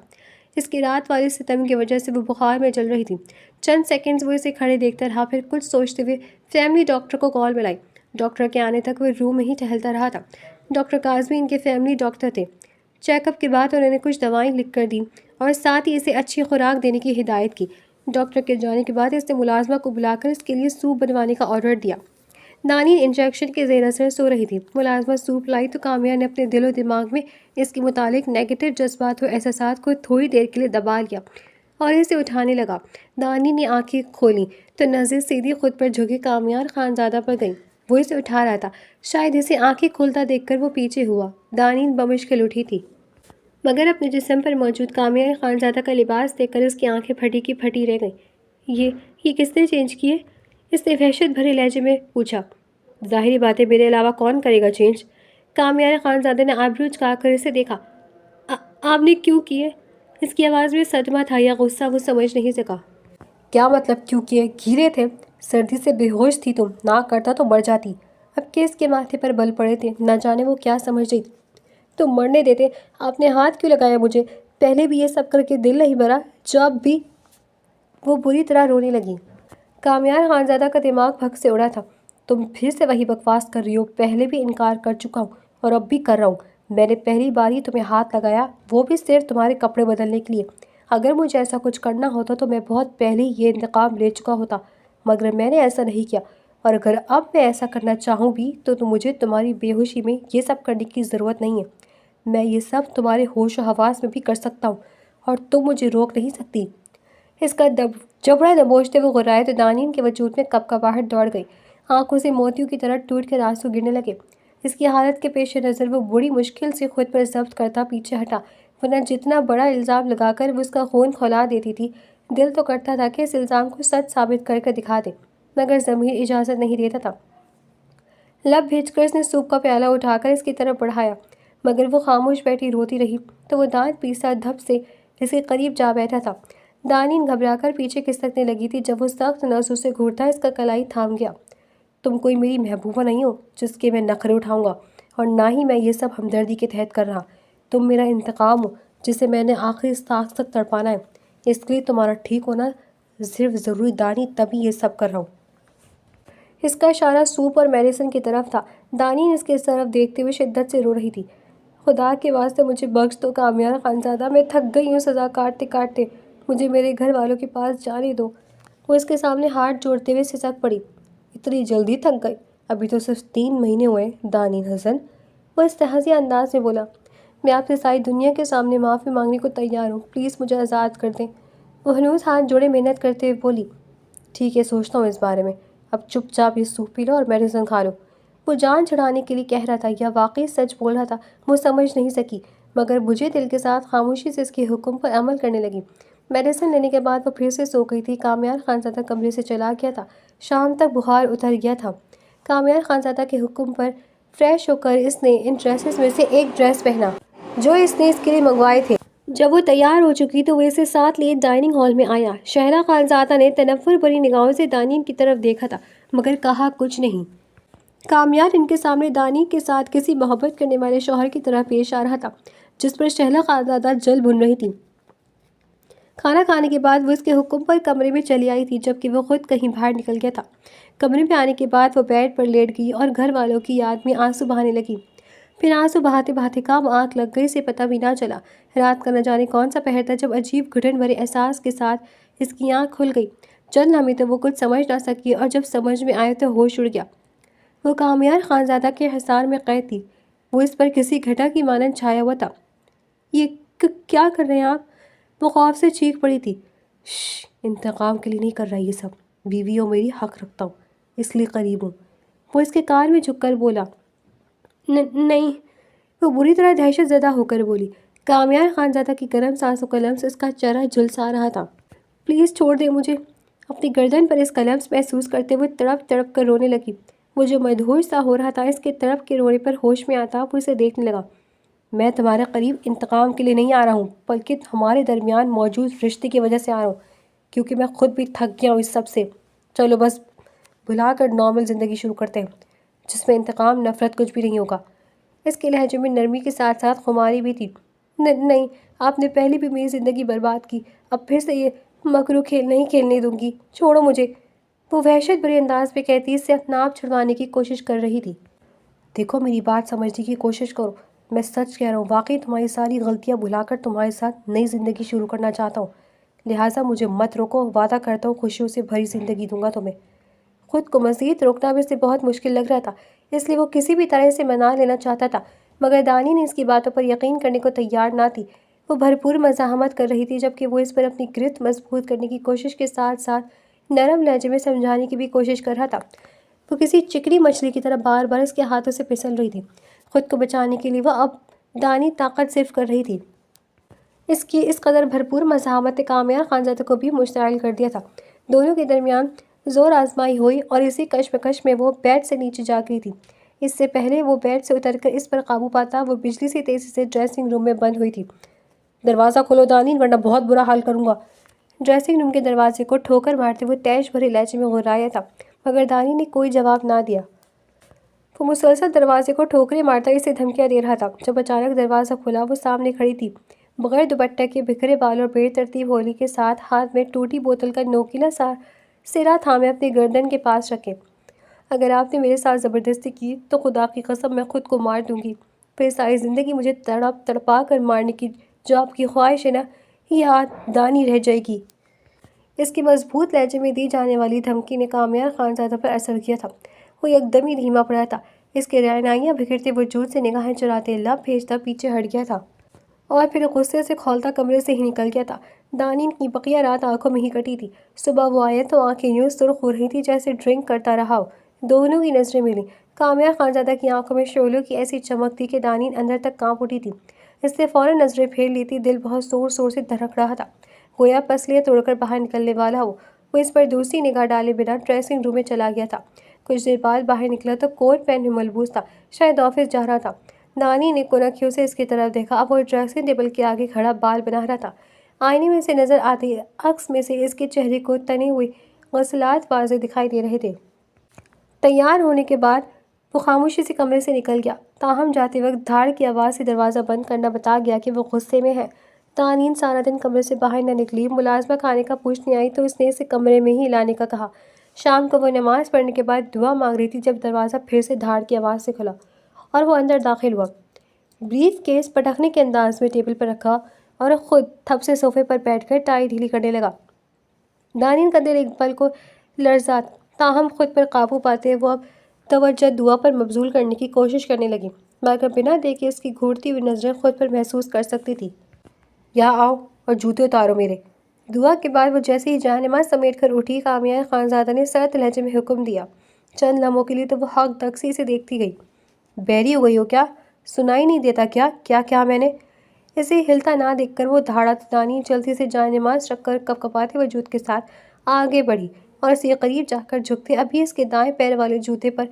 [SPEAKER 1] اس کی رات والی ستم کی وجہ سے وہ بخار میں چل رہی تھی۔ چند سیکنڈز وہ اسے کھڑے دیکھتا رہا، پھر کچھ سوچتے ہوئے فیملی ڈاکٹر کو کال ملائی۔ ڈاکٹر کے آنے تک وہ روم میں ہی ٹہلتا رہا تھا۔ ڈاکٹر کاظمی ان کے فیملی ڈاکٹر تھے۔ چیک اپ کے بعد انہوں نے کچھ دوائیں لکھ کر دیں اور ساتھ ہی اسے اچھی خوراک دینے کی ہدایت کی۔ ڈاکٹر کے جانے کے بعد اس نے ملازمہ کو بلا کر اس کے لیے سوپ بنوانے کا آرڈر دیا۔ دانین انجیکشن کے زیر اثر سو رہی تھی۔ ملازمہ سوپ لائی تو کامیہ نے اپنے دل و دماغ میں اس کے متعلق نیگیٹو جذبات و احساسات کو تھوڑی دیر کے لیے دبا لیا۔ اور اسے اٹھانے لگا۔ دانی نے آنکھیں کھولیں تو نظر سیدھی خود پر جھکے کامیار خانزادہ پر گئی۔ وہ اسے اٹھا رہا تھا، شاید اسے آنکھیں کھولتا دیکھ کر وہ پیچھے ہوا۔ دانی بمشکل اٹھی تھی، مگر اپنے جسم پر موجود کامیار خانزادہ کا لباس دیکھ کر اس کی آنکھیں پھٹی کی پھٹی رہ گئیں۔ یہ کس نے چینج کیے؟ اس نے وحشت بھرے لہجے میں پوچھا۔ ظاہری بات ہے، میرے علاوہ کون کرے گا چینج؟ کامیار خانزادہ نے آبرو جھکا کر اسے دیکھا۔ آپ نے کیوں کیے؟ اس کی آواز میں صدمہ تھا یا غصہ، وہ سمجھ نہیں سکا۔ کیا مطلب کیوں کیے؟ گھیرے تھے، سردی سے بے ہوش تھی تم، نہ کرتا تو مر جاتی۔ اب کے اس کے ماتھے پر بل پڑے تھے، نہ جانے وہ کیا سمجھ رہی تھی۔ تم مرنے دیتے، آپ نے ہاتھ کیوں لگایا مجھے؟ پہلے بھی یہ سب کر کے دل نہیں بھرا؟ جب بھی وہ بری طرح رونے لگی۔ کامیار خانزادہ کا دماغ بھگ سے اڑا تھا۔ تم پھر سے وہی بکواس کر رہی ہو، پہلے بھی انکار کر چکا ہوں اور اب بھی کر رہا ہوں۔ میں نے پہلی بار ہی تمہیں ہاتھ لگایا، وہ بھی صرف تمہارے کپڑے بدلنے کے لیے۔ اگر مجھے ایسا کچھ کرنا ہوتا تو میں بہت پہلے ہی یہ انتقام لے چکا ہوتا، مگر میں نے ایسا نہیں کیا، اور اگر اب میں ایسا کرنا چاہوں بھی تو مجھے تمہاری بے ہوشی میں یہ سب کرنے کی ضرورت نہیں ہے۔ میں یہ سب تمہارے ہوش و حواس میں بھی کر سکتا ہوں اور تم مجھے روک نہیں سکتی۔ اس کا جبڑا دبوچتے وہ غرائے تو دانین کے وجود میں کپکپاہٹ دوڑ گئی، آنکھوں سے موتیوں کی طرح ٹوٹ کر آنسو گرنے لگے۔ اس کی حالت کے پیش نظر وہ بڑی مشکل سے خود پر ضبط کرتا پیچھے ہٹا، ورنہ جتنا بڑا الزام لگا کر وہ اس کا خون کھولا دیتی تھی، دل تو کرتا تھا کہ اس الزام کو سچ ثابت کر کر دکھا دے، مگر ضمیر اجازت نہیں دیتا تھا۔ لب بھیج کر اس نے سوپ کا پیالہ اٹھا کر اس کی طرف بڑھایا، مگر وہ خاموش بیٹھی روتی رہی تو وہ دانت پیسا دھپ سے اس کے قریب جا بیٹھا تھا۔ دانین گھبرا کر پیچھے کھسکنے لگی تھی جب وہ سخت نسوں سے گھورتا اس کا کلائی تھام گیا۔ تم کوئی میری محبوبہ نہیں ہو جس کے میں نخرے اٹھاؤں گا، اور نہ ہی میں یہ سب ہمدردی کے تحت کر رہا۔ تم میرا انتقام ہو جسے میں نے آخری سانس تک تڑپانا ہے، اس کے لیے تمہارا ٹھیک ہونا صرف ضروری دانی، تبھی یہ سب کر رہا ہوں۔ اس کا اشارہ سوپ اور میڈیسن کی طرف تھا۔ دانین اس کی اس طرف دیکھتے ہوئے شدت سے رو رہی تھی۔ خدا کے واسطے مجھے بخش دو کامیار خانزادہ، میں تھک گئی ہوں سزا کاٹتے کاٹتے، مجھے میرے گھر والوں کے پاس جانے دو۔ وہ اس کے سامنے ہاتھ جوڑتے ہوئے سسک پڑی۔ اتنی جلدی تھک گئی؟ ابھی تو صرف 3 مہینے ہوئے دانین حسن، وہ استہزائی انداز میں بولا۔ میں آپ سے ساری دنیا کے سامنے معافی مانگنے کو تیار ہوں، پلیز مجھے آزاد کر دیں۔ وہ ہنوز ہاتھ جوڑے محنت کرتے ہوئے بولی۔ ٹھیک ہے، سوچتا ہوں اس بارے میں، اب چپ چاپ یہ سوپ پی لو اور میڈیسن کھا لو۔ وہ جان چھڑانے کے لیے کہہ رہا تھا یا واقعی سچ بول رہا تھا وہ سمجھ نہیں سکی، مگر بجھے دل کے ساتھ خاموشی سے اس کے حکم پر عمل کرنے لگی۔ میڈیسن لینے کے بعد وہ پھر سے سو گئی تھی۔ کامیار خانزادہ کمرے سے چلا گیا تھا، شام تک بخار اتر گیا تھا۔ کامیار خانزادہ کے حکم پر فریش ہو کر اس نے ان ڈریسز میں سے ایک ڈریس پہنا جو اس نے اس کے لیے منگوائے تھے۔ جب وہ تیار ہو چکی تو وہ اسے ساتھ لیے ڈائننگ ہال میں آیا۔ شہرا خانزادہ نے تنفر بھری نگاہوں سے دانین کی طرف دیکھا تھا، مگر کہا کچھ نہیں۔ کامیار ان کے سامنے دانی کے ساتھ کسی محبت کرنے والے شوہر کی طرح پیش آ رہا تھا جس پر شہلا خانزادہ جل بھن رہی تھی۔ کھانا کھانے کے بعد وہ اس کے حکم پر کمرے میں چلی آئی تھی، جبکہ وہ خود کہیں باہر نکل گیا تھا۔ کمرے میں آنے کے بعد وہ بیڈ پر لیٹ گئی اور گھر والوں کی یاد میں آنسو بہانے لگی۔ پھر آنسو بہاتے بہاتے کب آنکھ لگ گئی اسے پتہ بھی نہ چلا۔ رات کا نہ جانے کون سا پہر تھا جب عجیب گھٹن بھرے احساس کے ساتھ اس کی آنکھ کھل گئی۔ چند لمحے تو وہ کچھ سمجھ نہ سکی، اور جب سمجھ میں آئے تو ہوش اڑ گیا۔ وہ کامیار خانزادہ کے حصار میں قید تھی، وہ اس پر کسی گھٹا کی مانند چھایا ہوا تھا۔ یہ کیا کر رہے ہیں آپ؟ وہ خوف سے چیخ پڑی تھی۔ شش، انتقام کے لیے نہیں کر رہا یہ سب، بیوی ہو میری، حق رکھتا ہوں، اس لیے قریب ہوں۔ وہ اس کے کان میں جھک کر بولا۔ نہیں، وہ بری طرح دہشت زدہ ہو کر بولی۔ کامیار خانزادہ کی گرم سانسوں کا لمس اس کا چہرہ جھلسا رہا تھا۔ پلیز چھوڑ دیں مجھے۔ اپنی گردن پر اس کا لمس محسوس کرتے ہوئے تڑپ تڑپ کر رونے لگی۔ وہ جو مدہوش سا ہو رہا تھا اس کے تڑپ کے رونے پر ہوش میں آتا وہ اسے دیکھنے لگا۔ میں تمہارے قریب انتقام کے لیے نہیں آ رہا ہوں، بلکہ ہمارے درمیان موجود رشتے کی وجہ سے آ رہا ہوں، کیونکہ میں خود بھی تھک گیا ہوں اس سب سے۔ چلو بس بھلا کر نارمل زندگی شروع کرتے ہیں جس میں انتقام نفرت کچھ بھی نہیں ہوگا۔ اس کے لہجے میں نرمی کے ساتھ ساتھ خماری بھی تھی۔ نہیں، آپ نے پہلے بھی میری زندگی برباد کی، اب پھر سے یہ مکرو کھیل نہیں کھیلنے دوں گی، چھوڑو مجھے۔ وہ وحشت بھرے انداز میں کہتی اس سے اپنا چھڑوانے کی کوشش کر رہی تھی۔ دیکھو میری بات سمجھنے کی کوشش کرو، میں سچ کہہ رہا ہوں، واقعی تمہاری ساری غلطیاں بھلا کر تمہارے ساتھ نئی زندگی شروع کرنا چاہتا ہوں، لہٰذا مجھے مت روکو، وعدہ کرتا ہوں خوشیوں سے بھری زندگی دوں گا تمہیں۔ خود کو مزید روکنا بھی اسے بہت مشکل لگ رہا تھا، اس لیے وہ کسی بھی طرح اسے منا لینا چاہتا تھا، مگر دانی نے اس کی باتوں پر یقین کرنے کو تیار نہ تھی۔ وہ بھرپور مزاحمت کر رہی تھی، جبکہ وہ اس پر اپنی گرفت مضبوط کرنے کی کوشش کے ساتھ ساتھ نرم لہجے میں سمجھانے کی بھی کوشش کر رہا تھا۔ وہ کسی چکنی مچھلی کی طرح بار بار اس کے ہاتھوں سے پھسل رہی تھی۔ خود کو بچانے کے لیے وہ اب دانی طاقت صرف کر رہی تھی۔ اس کی اس قدر بھرپور مزاحمت نے کامیار خانزادہ کو بھی مشتعل کر دیا تھا۔ دونوں کے درمیان زور آزمائی ہوئی اور اسی کشمکش میں وہ بیڈ سے نیچے جا گری تھی۔ اس سے پہلے وہ بیڈ سے اتر کر اس پر قابو پاتا، وہ بجلی سی تیزی سے ڈریسنگ روم میں بند ہوئی تھی۔ دروازہ کھولو دانین، ورنہ بہت برا حال کروں گا۔ ڈریسنگ روم کے دروازے کو ٹھوکر مارتے ہوئے تیش بھرے لہجے میں غرایا تھا، مگر دانی نے کوئی جواب نہ دیا۔ وہ مسلسل دروازے کو ٹھوکریں مارتا اسے دھمکیاں دے رہا تھا۔ جب اچانک دروازہ کھلا، وہ سامنے کھڑی تھی، بغیر دوپٹے کے بکھرے بال اور بے ترتیب ہولی کے ساتھ، ہاتھ میں ٹوٹی بوتل کا نوکیلا سا سرا تھامے اپنی گردن کے پاس رکھے۔ اگر آپ نے میرے ساتھ زبردستی کی تو خدا کی قسم میں خود کو مار دوں گی، پھر ساری زندگی مجھے تڑپ تڑپا کر مارنے کی جو آپ کی خواہش ہے نا، یہ دانی رہ جائے گی۔ اس کی مضبوط لہجے میں دی جانے والی دھمکی نے کامیار خانزادہ پر اثر کیا تھا۔ وہ یکدم ہی دھیما پڑا تھا، اس کے رعنائیاں بکھرتے وجود سے نگاہیں چراتے لب بھیجتا پیچھے ہٹ گیا تھا اور پھر غصے سے کھولتا کمرے سے ہی نکل گیا تھا۔ دانین کی بقیہ رات آنکھوں میں ہی کٹی تھی۔ صبح وہ آیا تو آنکھیں یوں سرخ ہو رہی تھی جیسے ڈرنک کرتا رہا ہو۔ دونوں کی نظریں ملیں۔ کامیار خانزادہ کی آنکھوں میں شعلوں کی ایسی چمک تھی کہ دانین اندر تک کانپ اٹھی تھی۔ اس نے فوراً نظریں پھیر لی تھی، دل بہت زور زور سے دھڑک رہا تھا، گویا پسلیاں توڑ کر باہر نکلنے والا ہو۔ وہ اس پر دوسری نگاہ ڈالے بنا ڈریسنگ روم میں چلا گیا تھا۔ کچھ دیر بعد باہر نکلا تو کوٹ پینٹ میں ملبوس تھا، شاید آفس جا رہا تھا۔ دانی نے کنکھیوں سے اس کی طرف دیکھا۔ اب وہ ڈریسنگ ٹیبل کے آگے کھڑا بال بنا رہا تھا۔ آئینے میں سے نظر آتے عکس میں سے اس کے چہرے کو تنے ہوئے غسلات واضح دکھائی دے رہے تھے۔ تیار ہونے کے بعد وہ خاموشی سے کمرے سے نکل گیا، تاہم جاتے وقت دھاڑ کی آواز سے دروازہ بند کرنا بتا گیا کہ وہ غصے میں ہے۔ دانین سارا دن کمرے سے باہر نہ نکلی۔ ملازمہ کھانے کا پوچھنے آئی تو اس نے اسے کمرے میں ہی لانے کا کہا۔ شام کو وہ نماز پڑھنے کے بعد دعا مانگ رہی تھی جب دروازہ پھر سے دھاڑ کی آواز سے کھلا اور وہ اندر داخل ہوا۔ بریف کیس پٹخنے کے انداز میں ٹیبل پر رکھا اور خود تھپ سے صوفے پر بیٹھ کر ٹائی ڈھیلی کرنے لگا۔ دانین کا دل ایک پل کو لرزا، تاہم خود پر قابو پاتے وہ اب توجہ دعا پر مبذول کرنے کی کوشش کرنے لگی، مگر بنا دیکھے اس کی گھورتی ہوئی نظریں خود پر محسوس کر سکتی تھی۔ یہاں آؤ اور جوتے اتارو میرے۔ دعا کے بعد وہ جیسے ہی جائے نماز سمیٹ کر اٹھی، کامیار خانزادہ نے سرد لہجے میں حکم دیا۔ چند لمحوں کے لیے تو وہ حق تکسی سے دیکھتی گئی۔ بہری ہو گئی ہو کیا؟ سنائی نہیں دیتا کیا؟ کیا کہا میں نے؟ اسے ہلتا نہ دیکھ کر وہ دھاڑا تو دانی جلدی سے جائے نماز رکھ کر کپکپاتے وجود کے ساتھ آگے بڑھی اور اسے قریب جا کر جھکتے ابھی اس کے دائیں پیر والے جوتے پر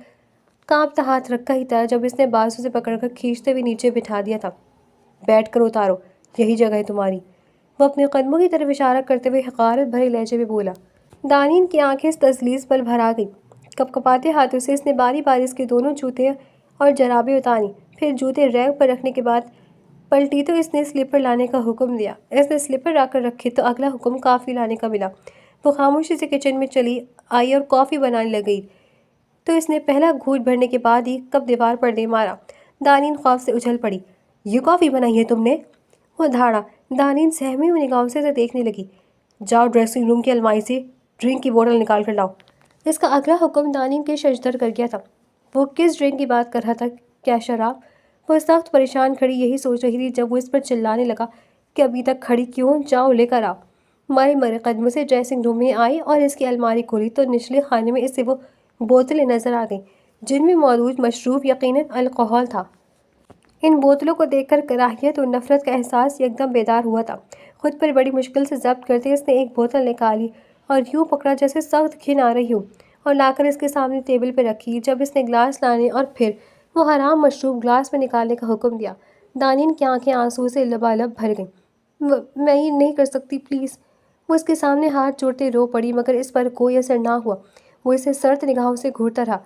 [SPEAKER 1] کانپتا ہاتھ رکھا ہی تھا جب اس نے بازو سے پکڑ کر کھینچتے ہوئے نیچے بٹھا دیا تھا۔ بیٹھ کر اتارو، یہی جگہ ہے تمہاری۔ وہ اپنے قدموں کی طرف اشارہ کرتے ہوئے حقارت بھرے لہجے میں بولا۔ دانین کی آنکھیں اس تجویز پر بھر آ گئیں۔ کپکپاتے ہاتھوں سے اس نے باری باری اس کے دونوں جوتے اور جرابیں اتاری، پھر جوتے ریک پر رکھنے کے بعد پلٹی تو اس نے سلیپر لانے کا حکم دیا۔ اس نے سلیپر لا کر رکھے تو اگلا حکم کافی لانے کا ملا۔ وہ خاموشی سے کچن میں چلی آئی اور کافی بنانے لگی تو اس نے پہلا گھونٹ بھرنے کے بعد ہی کپ دیوار پر دے مارا۔ دانین خوف سے اچھل پڑی۔ یہ کافی بنائی ہے تم نے؟ وہ دھاڑا۔ دانین سہمی ہوئی نگاہوں سے اسے دیکھنے لگی۔ جاؤ ڈریسنگ روم کی الماری سے ڈرنک کی بوتل نکال کر لاؤ۔ اس کا اگلا حکم دانین کے ششدر کر گیا تھا۔ وہ کس ڈرنک کی بات کر رہا تھا؟ کیا شراب؟ وہ سخت پریشان کھڑی یہی سوچ رہی تھی جب وہ اس پر چلانے لگا کہ ابھی تک کھڑی کیوں؟ جاؤ لے کر آؤ۔ مارے مرے قدموں سے ڈریسنگ روم میں آئی اور اس کی الماری کھولی تو نچلے خانے میں اسے وہ بوتلیں نظر آ گئیں جن میں موجود مشروب یقیناً الکحل تھا۔ ان بوتلوں کو دیکھ کر کراہیت اور نفرت کا احساس یکدم بیدار ہوا تھا۔ خود پر بڑی مشکل سے ضبط کرتے اس نے ایک بوتل نکالی اور یوں پکڑا جیسے سخت گھن آ رہی ہو اور لا کر اس کے سامنے ٹیبل پہ رکھی۔ جب اس نے گلاس لانے اور پھر وہ حرام مشروب گلاس میں نکالنے کا حکم دیا، دانین کی آنکھیں آنسو سے لبالب بھر گئیں۔ میں یہ نہیں کر سکتی، پلیز۔ وہ اس کے سامنے ہاتھ جوڑتے رو پڑی مگر اس پر کوئی اثر نہ ہوا۔ وہ اسے سرد نگاہوں سے گھورتا رہا۔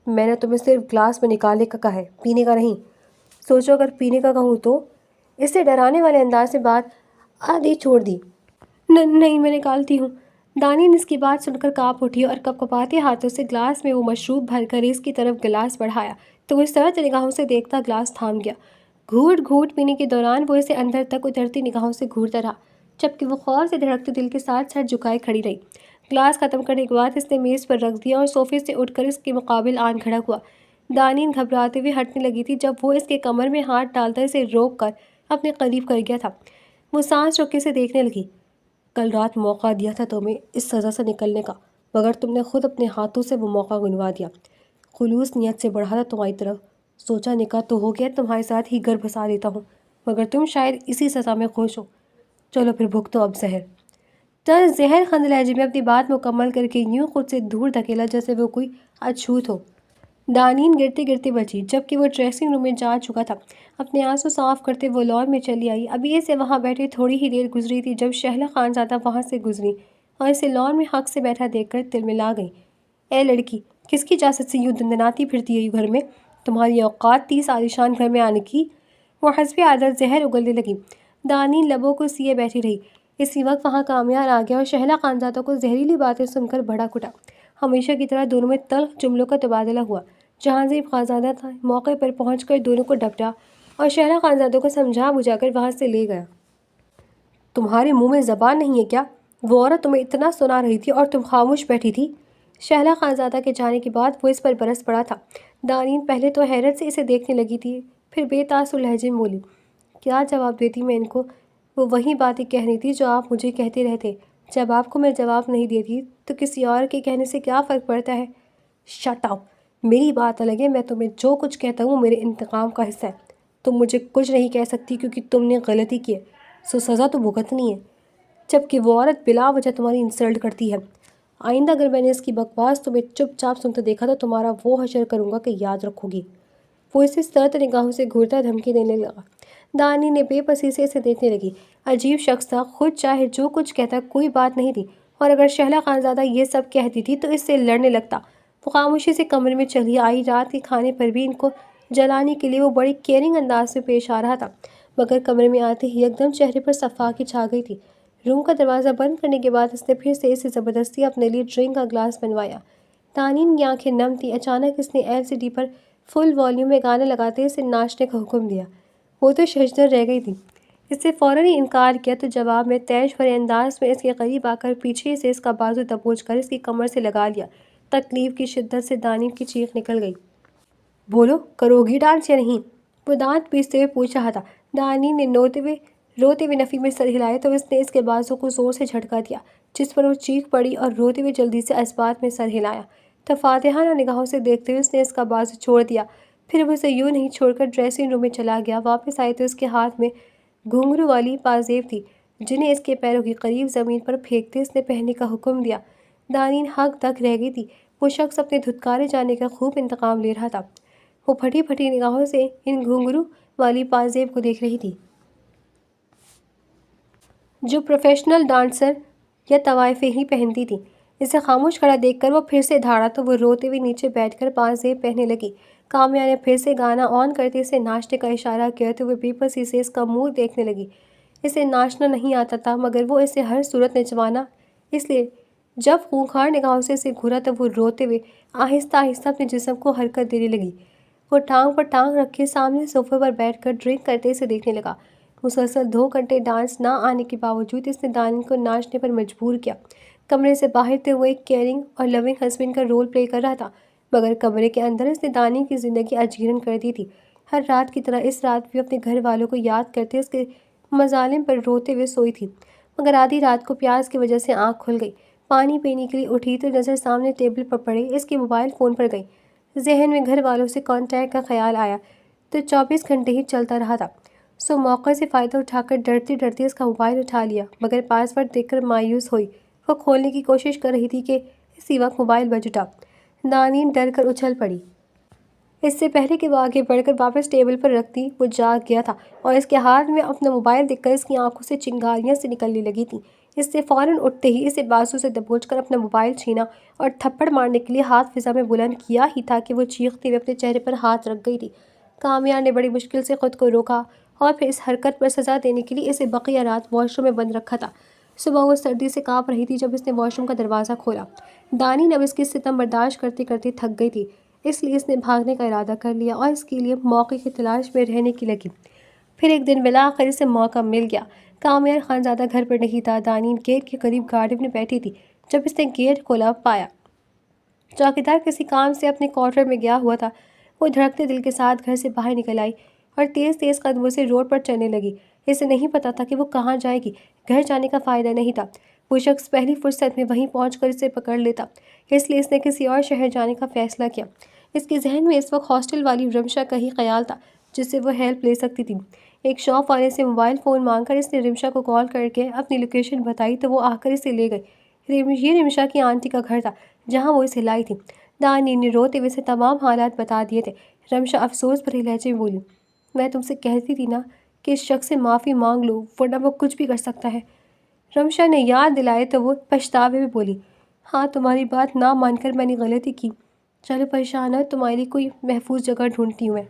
[SPEAKER 1] میں نے تمہیں صرف گلاس میں نکالنے کا کہا ہے، پینے کا نہیں۔ سوچو اگر پینے کا کہوں تو؟ اس سے ڈرانے والے انداز سے بات آدھی چھوڑ دی۔ نہیں میں نکالتی ہوں۔ دانین اس کی بات سن کر کانپ اٹھی اور کپکپاتے ہاتھوں سے گلاس میں وہ مشروب بھر کر اس کی طرف گلاس بڑھایا تو وہ سرد نگاہوں سے دیکھتا گلاس تھام گیا۔ گھونٹ گھونٹ پینے کے دوران وہ اسے اندر تک اترتی نگاہوں سے گھورتا رہا جبکہ وہ خوف سے دھڑکتے دل کے ساتھ سر جھکائے کھڑی رہی۔ گلاس ختم کرنے کے بعد اس نے میز پر رکھ دیا اور صوفے سے اٹھ کر اس کے مقابل آن کھڑا ہوا۔ دانین گھبراتے ہوئے ہٹنے لگی تھی جب وہ اس کے کمر میں ہاتھ ڈالتا اسے روک کر اپنے قریب کر گیا تھا۔ وہ سانس روکے سے دیکھنے لگی۔ کل رات موقع دیا تھا تمہیں اس سزا سے نکلنے کا، مگر تم نے خود اپنے ہاتھوں سے وہ موقع گنوا دیا۔ خلوص نیت سے بڑھا تھا تمہاری طرف، سوچا نکاح تو ہو گیا، تمہارے ساتھ ہی گھر بسا لیتا ہوں، مگر تم شاید اسی سزا میں خوش ہو۔ چلو پھر بھگتو اب زہر۔ طرز زہر خند لہجے میں اپنی بات مکمل کر کے یوں خود سے دور دھکیلا جیسے وہ کوئی اچھوت ہو۔ دانین گرتے گرتے بچی، جبکہ وہ ڈریسنگ روم میں جا چکا تھا۔ اپنے آنسو صاف کرتے وہ لان میں چلی آئی۔ ابھی اسے وہاں بیٹھے تھوڑی ہی دیر گزری تھی جب شہلا خانزادہ وہاں سے گزری اور اسے لان میں حق سے بیٹھا دیکھ کر تلملا گئی۔ اے لڑکی، کس کی اجازت سے یوں دندناتی پھرتی ہے گھر میں؟ تمہاری اوقات تھی عالیشان گھر میں آنے کی؟ وہ حسب عادت زہر اگلنے لگی۔ دانین لبوں کو سیے بیٹھی رہی۔ اسی وقت وہاں کامیار آ گیا اور شہلا خانزادہ کو زہریلی باتیں سن کر بھڑک اٹھا۔ ہمیشہ کی طرح دونوں میں تلخ جملوں کا تبادلہ ہوا۔ جہانزیب خانزادہ تھا موقع پر پہنچ کر دونوں کو ڈپٹا اور شہلا خانزادہ کو سمجھا بجھا کر وہاں سے لے گیا۔ تمہارے منہ میں زبان نہیں ہے کیا؟ وہ عورت تمہیں اتنا سنا رہی تھی اور تم خاموش بیٹھی تھی۔ شہلا خانزادہ کے جانے کے بعد وہ اس پر برس پڑا تھا۔ دانین پہلے تو حیرت سے اسے دیکھنے لگی تھی، پھر بے تاثر لہجے میں بولی، کیا جواب دیتی میں ان کو؟ وہ وہی باتیں کہہ رہی تھی جو آپ مجھے کہتے رہتے۔ جب آپ کو میں جواب نہیں دیتی تو کسی اور کے کہنے سے کیا فرق پڑتا ہے؟ شٹ اپ، میری بات الگ ہے، میں تمہیں جو کچھ کہتا ہوں میرے انتقام کا حصہ ہے۔ تم مجھے کچھ نہیں کہہ سکتی کیونکہ تم نے غلطی کی ہے، سو سزا تو بھگتنی ہے، جبکہ وہ عورت بلا وجہ تمہاری انسلٹ کرتی ہے۔ آئندہ اگر میں نے اس کی بکواس تمہیں چپ چاپ سنتے دیکھا تو تمہارا وہ حشر کروں گا کہ یاد رکھو گی۔ وہ اسے سرد نگاہوں سے گھورتا دھمکی دینے لگا۔ دانی نے بے بسی سے اسے دیکھنے لگی۔ عجیب شخص تھا، خود چاہے جو کچھ کہتا کوئی بات نہیں تھی، اور اگر شہلا خانزادہ یہ سب کہتی تھی تو اس سے لڑنے لگتا۔ وہ خاموشی سے کمرے میں چلی آئی۔ رات کے کھانے پر بھی ان کو جلانے کے لیے وہ بڑی کیئرنگ انداز میں پیش آ رہا تھا، مگر کمرے میں آتے ہی یکدم چہرے پر صفاقی چھا گئی تھی۔ روم کا دروازہ بند کرنے کے بعد اس نے پھر سے اسے زبردستی اپنے لیے ڈرنک کا گلاس بنوایا۔ دانین کی آنکھیں نم تھیں۔ اچانک اس نے LCD پر فل والیوم میں گانا لگاتے اسے ناچنے کا حکم دیا۔ وہ تو ششدر رہ گئی تھی۔ اس سے فوراً ہی انکار کیا تو جواب میں تیش بھرے انداز میں اس کے قریب آ کر پیچھے سے اس کا بازو دبوچ کر اس کی کمر سے لگا لیا۔ تکلیف کی شدت سے دانین کی چیخ نکل گئی۔ بولو، کرو گی ڈانس یا نہیں؟ وہ دانت پیستے ہوئے پوچھ رہا تھا۔ دانین نے روتے ہوئے نفی میں سر ہلایا تو اس نے اس کے بازو کو زور سے جھٹکا دیا، جس پر وہ چیخ پڑی اور روتے ہوئے جلدی سے اسبات میں سر ہلایا۔ تو فاتحانہ نگاہوں سے دیکھتے ہوئے اس نے اس کا بازو چھوڑ دیا، پھر وہ اسے یوں نہیں چھوڑ کر ڈریسنگ روم میں چلا گیا۔ واپس آئے تو اس کے ہاتھ میں گھنگرو والی پازیب تھی، جنہیں اس کے پیروں کے قریب زمین پر پھینکتے اس نے پہننے کا حکم دیا۔ دانین ہک تک رہ گئی تھی۔ وہ شخص اپنے دھتکارے جانے کا خوب انتقام لے رہا تھا۔ وہ پھٹی پھٹی نگاہوں سے ان گھنگرو والی پازیب کو دیکھ رہی تھی، جو پروفیشنل ڈانسر یا طوائفیں ہی پہنتی تھیں۔ اسے خاموش کھڑا دیکھ کر وہ پھر سے دھاڑا تو وہ روتے ہوئے نیچے بیٹھ کر پازیب پہننے لگی۔ کامیہ نے پھر سے گانا آن کرتے اسے ناچنے کا اشارہ کیا تو وہ بے بسی سے اس کا منہ دیکھنے لگی۔ اسے ناچنا نہیں آتا تھا، مگر وہ اسے ہر صورت نچوانا، اس لیے جب خونخوار نگاہوں سے اسے گھورا تو وہ روتے ہوئے آہستہ آہستہ اپنے جسم کو حرکت دینے لگی۔ وہ ٹانگ پر ٹانگ رکھے سامنے صوفے پر بیٹھ کر ڈرنک کرتے اسے دیکھنے لگا۔ مسلسل 2 گھنٹے ڈانس نہ آنے کے باوجود اس نے دانین کو ناچنے پر مجبور کیا۔ کمرے سے باہر تو وہ ایک کیئرنگ اور لونگ ہسبینڈ کا رول پلے کر رہا تھا، مگر کمرے کے اندر اس نے دانین کی زندگی اجیرن کر دی تھی۔ ہر رات کی طرح اس رات بھی اپنے گھر والوں کو یاد کرتے اس کے مظالم پر روتے ہوئے سوئی تھی، مگر آدھی رات کو پیاس کی وجہ سے آنکھ کھل گئی۔ پانی پینے کے لیے اٹھی تو نظر سامنے ٹیبل پر پڑے اس کے موبائل فون پر گئی۔ ذہن میں گھر والوں سے کانٹیکٹ کا خیال آیا تو 24 گھنٹے ہی چلتا رہا تھا، سو موقع سے فائدہ اٹھا کر ڈرتے ڈرتے اس کا موبائل اٹھا لیا، مگر پاس ورڈ دیکھ کر مایوس ہوئی۔ وہ کھولنے کی کوشش کر رہی تھی کہ اسی وقت موبائل بج اٹھا۔ دانین ڈر کر اچھل پڑی۔ اس سے پہلے کہ وہ آگے بڑھ کر واپس ٹیبل پر رکھتی، وہ جاگ گیا تھا اور اس کے ہاتھ میں اپنا موبائل دیکھ کر اس کی آنکھوں سے چنگاریاں سے نکلنے لگی تھیں۔ اس سے فوراً اٹھتے ہی اسے بازو سے دبوچ کر اپنا موبائل چھینا اور تھپڑ مارنے کے لیے ہاتھ فضا میں بلند کیا ہی تھا کہ وہ چیختے ہوئے اپنے چہرے پر ہاتھ رکھ گئی تھی۔ کامیہ نے بڑی مشکل سے خود کو روکا اور پھر اس حرکت پر سزا دینے کے لیے اسے بقیہ رات واش روم میں بند رکھا تھا۔ صبح وہ سردی سے کانپ رہی تھی جب اس نے واش روم کا دروازہ کھولا۔ دانین اب اس کی ستم برداشت کرتے کرتے تھک گئی تھی، اس لیے اس نے بھاگنے کا ارادہ کر لیا اور اس کے لیے موقع کی تلاش میں رہنے کی لگی۔ پھر ایک دن بالآخر اسے موقع مل گیا۔ کامیہ خانزادہ گھر پر نہیں تھا۔ دانین گیٹ کے قریب گارڈن میں بیٹھی تھی۔ جب اس نے گیٹ کھولا پایا چوکیدار کسی کام سے اپنے کوارٹر میں گیا ہوا تھا۔ وہ دھڑکتے دل کے ساتھ گھر سے باہر نکل آئی اور تیز تیز قدموں سے روڈ پر چلنے لگی۔ اسے نہیں پتا تھا کہ وہ کہاں جائے گی۔ گھر جانے کا فائدہ نہیں تھا، وہ شخص پہلی فرصت میں وہیں پہنچ کر اسے پکڑ لیتا، اس لیے اس نے کسی اور شہر جانے کا فیصلہ کیا۔ اس کے ذہن میں اس وقت ہاسٹل والی رمشا کا ہی خیال تھا جس سے وہ ہیلپ لے سکتی تھی۔ ایک شاپ والے سے موبائل فون مانگ کر اس نے رمشا کو کال کر کے اپنی لوکیشن بتائی تو وہ آ کر اسے لے گئی۔ یہ رمشا کی آنٹی کا گھر تھا جہاں وہ اسے لائی تھی۔ دانیل نے روتے ہوئے اسے تمام حالات بتا دیے تھے۔ رمشا افسوس بھرے لہجے میں بولی، میں تم سے کہتی تھی نا کہ اس شخص سے معافی مانگ لو ورنہ وہ کچھ بھی کر سکتا ہے۔ رمشا نے یاد دلائے تو وہ پچھتاوے میں بولی، ہاں تمہاری بات نہ مان کر میں نے غلطی کی، چلو پریشان نہ، تمہارے لیے کوئی محفوظ جگہ ڈھونڈتی ہوں میں۔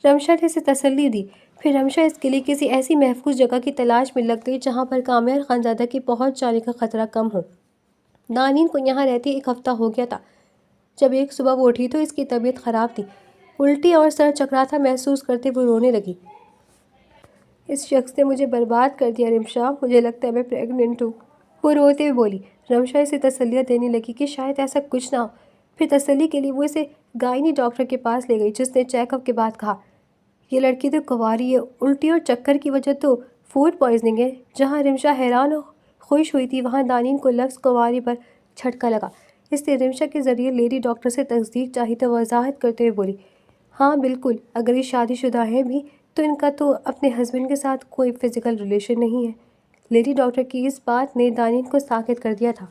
[SPEAKER 1] رمشا نے اسے تسلی دی۔ پھر رمشا اس کے لیے کسی ایسی محفوظ جگہ کی تلاش میں لگ گئی جہاں پر کامیار خانزادہ کے پہنچ جانے کا خطرہ کم ہو۔ دانیل کو یہاں رہتے 1 ہفتہ ہو گیا تھا۔ جب ایک صبح وہ اٹھی تو اس کی طبیعت خراب تھی، الٹی اور سر چکراتا محسوس کرتے وہ رونے لگی۔ اس شخص نے مجھے برباد کر دیا رمشا، مجھے لگتا ہے میں پریگننٹ ہوں، وہ روتے ہوئے بولی۔ رمشا اسے تسلیاں دینے لگی کہ شاید ایسا کچھ نہ ہو۔ پھر تسلی کے لیے وہ اسے گائنی ڈاکٹر کے پاس لے گئی جس نے چیک اپ کے بعد کہا، یہ لڑکی تو کنواری ہے، الٹی اور چکر کی وجہ تو فوڈ پوائزننگ ہے۔ جہاں رمشا حیران و خوش ہوئی تھی وہاں دانیل کو لفظ کنواری پر جھٹکا لگا۔ اس نے رمشا کے ذریعے لیڈی ڈاکٹر سے تصدیق چاہی تو وضاحت کرتے ہوئے بولی، ہاں بالکل، اگر یہ شادی شدہ ہیں بھی تو ان کا تو اپنے ہسبینڈ کے ساتھ کوئی فزیکل ریلیشن نہیں ہے۔ لیڈی ڈاکٹر کی اس بات نے دانیل کو ساکت کر دیا تھا۔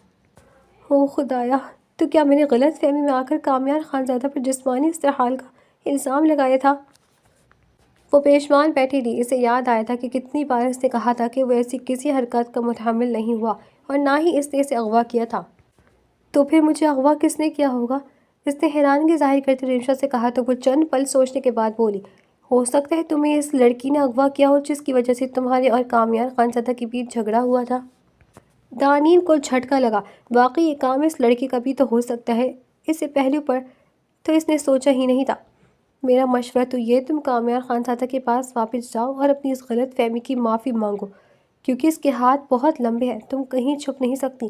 [SPEAKER 1] او خدایا، تو کیا میں نے غلط فہمی میں آ کر کامیار خانزادہ پر جسمانی استحال کا الزام لگایا تھا؟ وہ پیشمان بیٹھی تھی۔ اسے یاد آیا تھا کہ کتنی بار اس نے کہا تھا کہ وہ ایسی کسی حرکت کا متحمل نہیں ہوا اور نہ ہی اس نے اسے اغوا کیا تھا۔ تو پھر مجھے اغوا کس نے کیا ہوگا؟ اس نے حیرانگی ظاہر کرتے رمشا سے کہا تو وہ چند پل سوچنے کے بعد بولی، ہو سکتا ہے تمہیں اس لڑکی نے اغوا کیا ہو جس کی وجہ سے تمہارے اور کامیار خانزادہ کے بیچ جھگڑا ہوا تھا۔ دانیل کو جھٹکا لگا، واقعی یہ کام اس لڑکی کا بھی تو ہو سکتا ہے، اسے پہلو پر تو اس نے سوچا ہی نہیں تھا۔ میرا مشورہ تو یہ، تم کامیار خانزادہ کے پاس واپس جاؤ اور اپنی اس غلط فہمی کی معافی مانگو، کیونکہ اس کے ہاتھ بہت لمبے ہیں، تم کہیں چھپ نہیں سکتی۔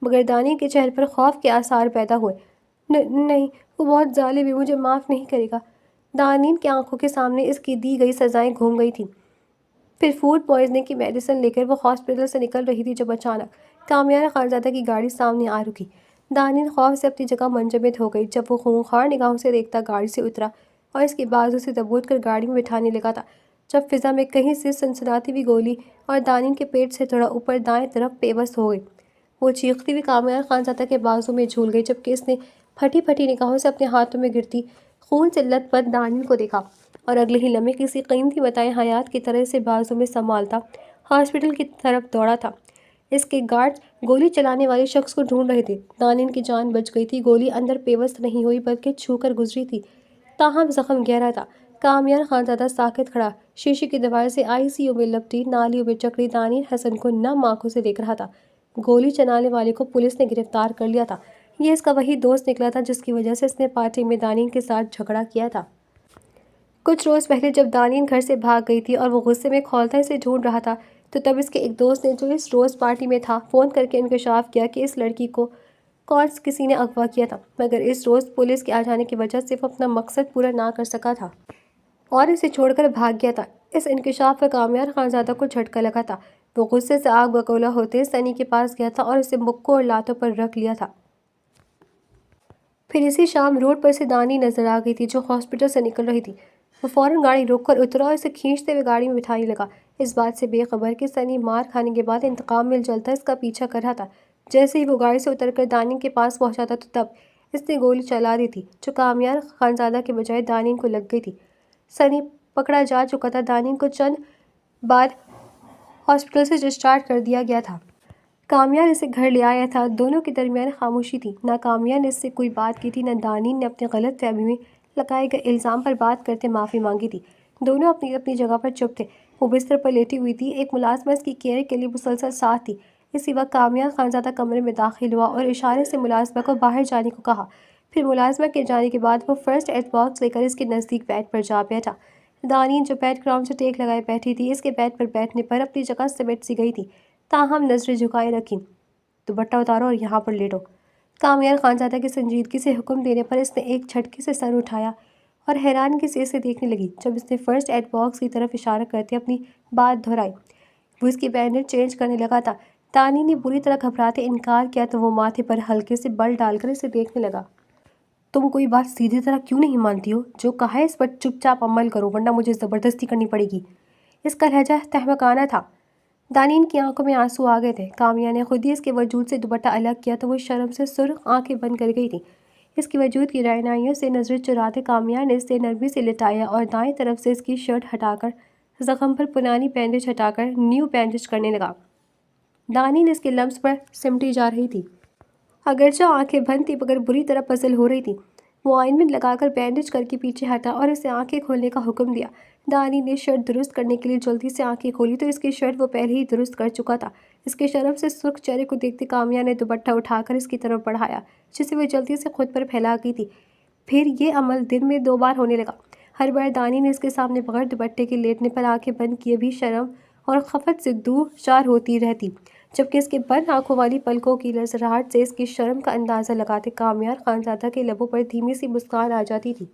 [SPEAKER 1] مگر دانیل کے چہرے پر خوف کے آثار پیدا ہوئے۔ نہیں، وہ بہت ظالم ہے، مجھے معاف نہیں کرے گا۔ دانیل کی آنکھوں کے سامنے اس کی دی گئی سزائیں گھوم گئی تھیں۔ پھر فوڈ پوائزننگ کی میڈیسن لے کر وہ ہاسپٹل سے نکل رہی تھی جب اچانک کامیار خانزادہ کی گاڑی سامنے آ رکی۔ دانیل خوف سے اپنی جگہ منجمد ہو گئی۔ جب وہ خونخوار نگاہوں سے دیکھتا گاڑی سے اترا اور اس کے بازو سے دبوچ کر گاڑی میں بٹھانے لگا تھا، جب فضا میں کہیں سے سنسناتی ہوئی گولی اور دانیل کے پیٹ سے تھوڑا اوپر دائیں طرف پیوست ہو گئی۔ وہ چیختی ہوئی کامیار خانزادہ کے بازو میں جھول گئی جبکہ اس نے پھٹی پھٹی نگاہوں سے اپنے ہاتھوں میں گرتی خون سے لت پت دانیل کو دیکھا اور اگلے ہی لمحے کسی قیمتی متاع حیات کی طرح اسے بازو میں سنبھالتا ہاسپٹل کی طرف دوڑا تھا۔ اس کے گارڈز گولی چلانے والے شخص کو ڈھونڈ رہے تھے۔ دانیل کی جان بچ گئی تھی، گولی اندر پیوست نہیں ہوئی بلکہ چھو کر گزری تھی، تاہم زخم گہرا تھا۔ کامیار خانزادہ ساکت کھڑا شیشے کی دیوار سے ICU میں لپٹی نالیوں میں جکڑی دانیل حسن کو نم آنکھوں سے دیکھ رہا تھا۔ گولی چلانے والے کو پولیس نے گرفتار کر لیا تھا۔ یہ اس کا وہی دوست نکلا تھا جس کی وجہ سے اس نے پارٹی میں دانیل کے ساتھ جھگڑا کیا تھا۔ کچھ روز پہلے جب دانیل گھر سے بھاگ گئی تھی اور وہ غصے میں کھولتا اسے ڈھونڈ رہا تھا تو تب اس کے ایک دوست نے جو اس روز پارٹی میں تھا فون کر کے انکشاف کیا کہ اس لڑکی کو کسی نے اغوا کیا تھا، مگر اس روز پولیس کے آ جانے کی وجہ سے وہ اپنا مقصد پورا نہ کر سکا تھا اور اسے چھوڑ کر بھاگ گیا تھا۔ اس انکشاف پر کامیار خانزادہ کو جھٹکا لگا تھا۔ وہ غصے سے آگ بگولا ہوتے سنی کے پاس گیا تھا اور اسے مکوں اور لاتوں پر رکھ لیا تھا۔ پھر اسی شام روڈ پر سے دانی نظر آ گئی تھی جو ہاسپٹل سے نکل رہی تھی۔ وہ فوراً گاڑی روک کر اترا اور اسے کھینچتے ہوئے گاڑی میں بٹھانے لگا، اس بات سے بے خبر کہ سنی مار کھانے کے بعد انتقام میں جلتا اس کا پیچھا کر رہا تھا۔ جیسے ہی وہ گاڑی سے اتر کر دانیل کے پاس پہنچا تھا تو تب اس نے گولی چلا دی تھی جو کامیار خانزادہ کے بجائے دانیل کو لگ گئی تھی۔ سنی پکڑا جا چکا تھا۔ دانیل کو چند بعد ہاسپٹل سے ڈسچارج کر دیا گیا تھا۔ کامیار اسے گھر لے آیا تھا۔ دونوں کے درمیان خاموشی تھی، نہ کامیار نے اس سے کوئی بات کی تھی نہ دانیل نے اپنی غلط فہمی میں لگائے گئے الزام پر بات کرتے معافی مانگی تھی۔ دونوں اپنی اپنی جگہ پر چپ تھے۔ وہ بستر پر لیٹی ہوئی تھی، ایک ملازمہ اس کی کیئر کے لیے مسلسل ساتھ تھی۔ اسی وقت کامیار خانزادہ کمرے میں داخل ہوا اور اشارے سے ملازمہ کو باہر جانے کو کہا۔ پھر ملازمہ کے جانے کے بعد وہ فرسٹ ایڈ باکس لے کر اس کے نزدیک بیڈ پر جا بیٹھا۔ دانیل جو بیک گراؤنڈ سے ٹیک لگائے بیٹھی تھی اس کے بیڈ پر بیٹھنے پر اپنی جگہ سمٹ سی گئی تھی، تاہم نظریں جھکائے رکھی۔ دوپٹہ اتارو اور یہاں پر لیٹو۔ کامیار خانزادہ کی سنجیدگی سے حکم دینے پر اس نے ایک جھٹکے سے سر اٹھایا اور حیرانگی سے اسے دیکھنے لگی جب اس نے فرسٹ ایڈ باکس کی طرف اشارہ کرتے اپنی بات دہرائی۔ وہ اس کی بینڈیج چینج کرنے لگا تھا۔ دانی نے بری طرح گھبراتے انکار کیا تو وہ ماتھے پر ہلکے سے بل ڈال کر اسے دیکھنے لگا۔ تم کوئی بات سیدھی طرح کیوں نہیں مانتی ہو؟ جو کہا ہے اس پر چپ چاپ عمل کرو ورنہ مجھے زبردستی کرنی پڑے گی۔ اس کا لہجہ تہمکانہ تھا۔ دانین کی آنکھوں میں آنسو آ گئے تھے۔ کامیہ نے خود ہی اس کے وجود سے دوپٹہ الگ کیا تو وہ شرم سے سرخ آنکھیں بند کر گئی تھی۔ اس کی وجود کی رہنائیوں سے نظریں چراتے کامیہ نے اسے نرمی سے لٹایا اور دائیں طرف سے اس کی شرٹ ہٹا کر زخم پر پرانی بینڈیج ہٹا کر نیو بینڈیج کرنے لگا۔ دانین اس کے لمس پر سمٹی جا رہی تھی، اگرچہ آنکھیں بند تھی مگر بری طرح پزل ہو رہی تھی۔ وہ آئنمنٹ لگا کر بینڈیج کر کے پیچھے ہٹا اور اسے آنکھیں کھولنے کا حکم دیا۔ دانی نے شرٹ درست کرنے کے لیے جلدی سے آنکھیں کھولی تو اس کی شرٹ وہ پہلے ہی درست کر چکا تھا۔ اس کے شرم سے سرخ چہرے کو دیکھتے کامیہ نے دوپٹہ اٹھا کر اس کی طرف بڑھایا جسے وہ جلدی سے خود پر پھیلا گئی تھی۔ پھر یہ عمل دن میں 2 بار ہونے لگا۔ ہر بار دانی نے اس کے سامنے بغیر دوپٹے کے لیٹنے پر آنکھیں بند کیے بھی شرم اور خفت سے دور چار ہوتی رہتی، جبکہ اس کے بند آنکھوں والی پلکوں کی لرزراہٹ سے اس کی شرم کا اندازہ لگاتے کامیار خانزادہ کے لبوں پر دھیمی سی مسکان آ جاتی تھی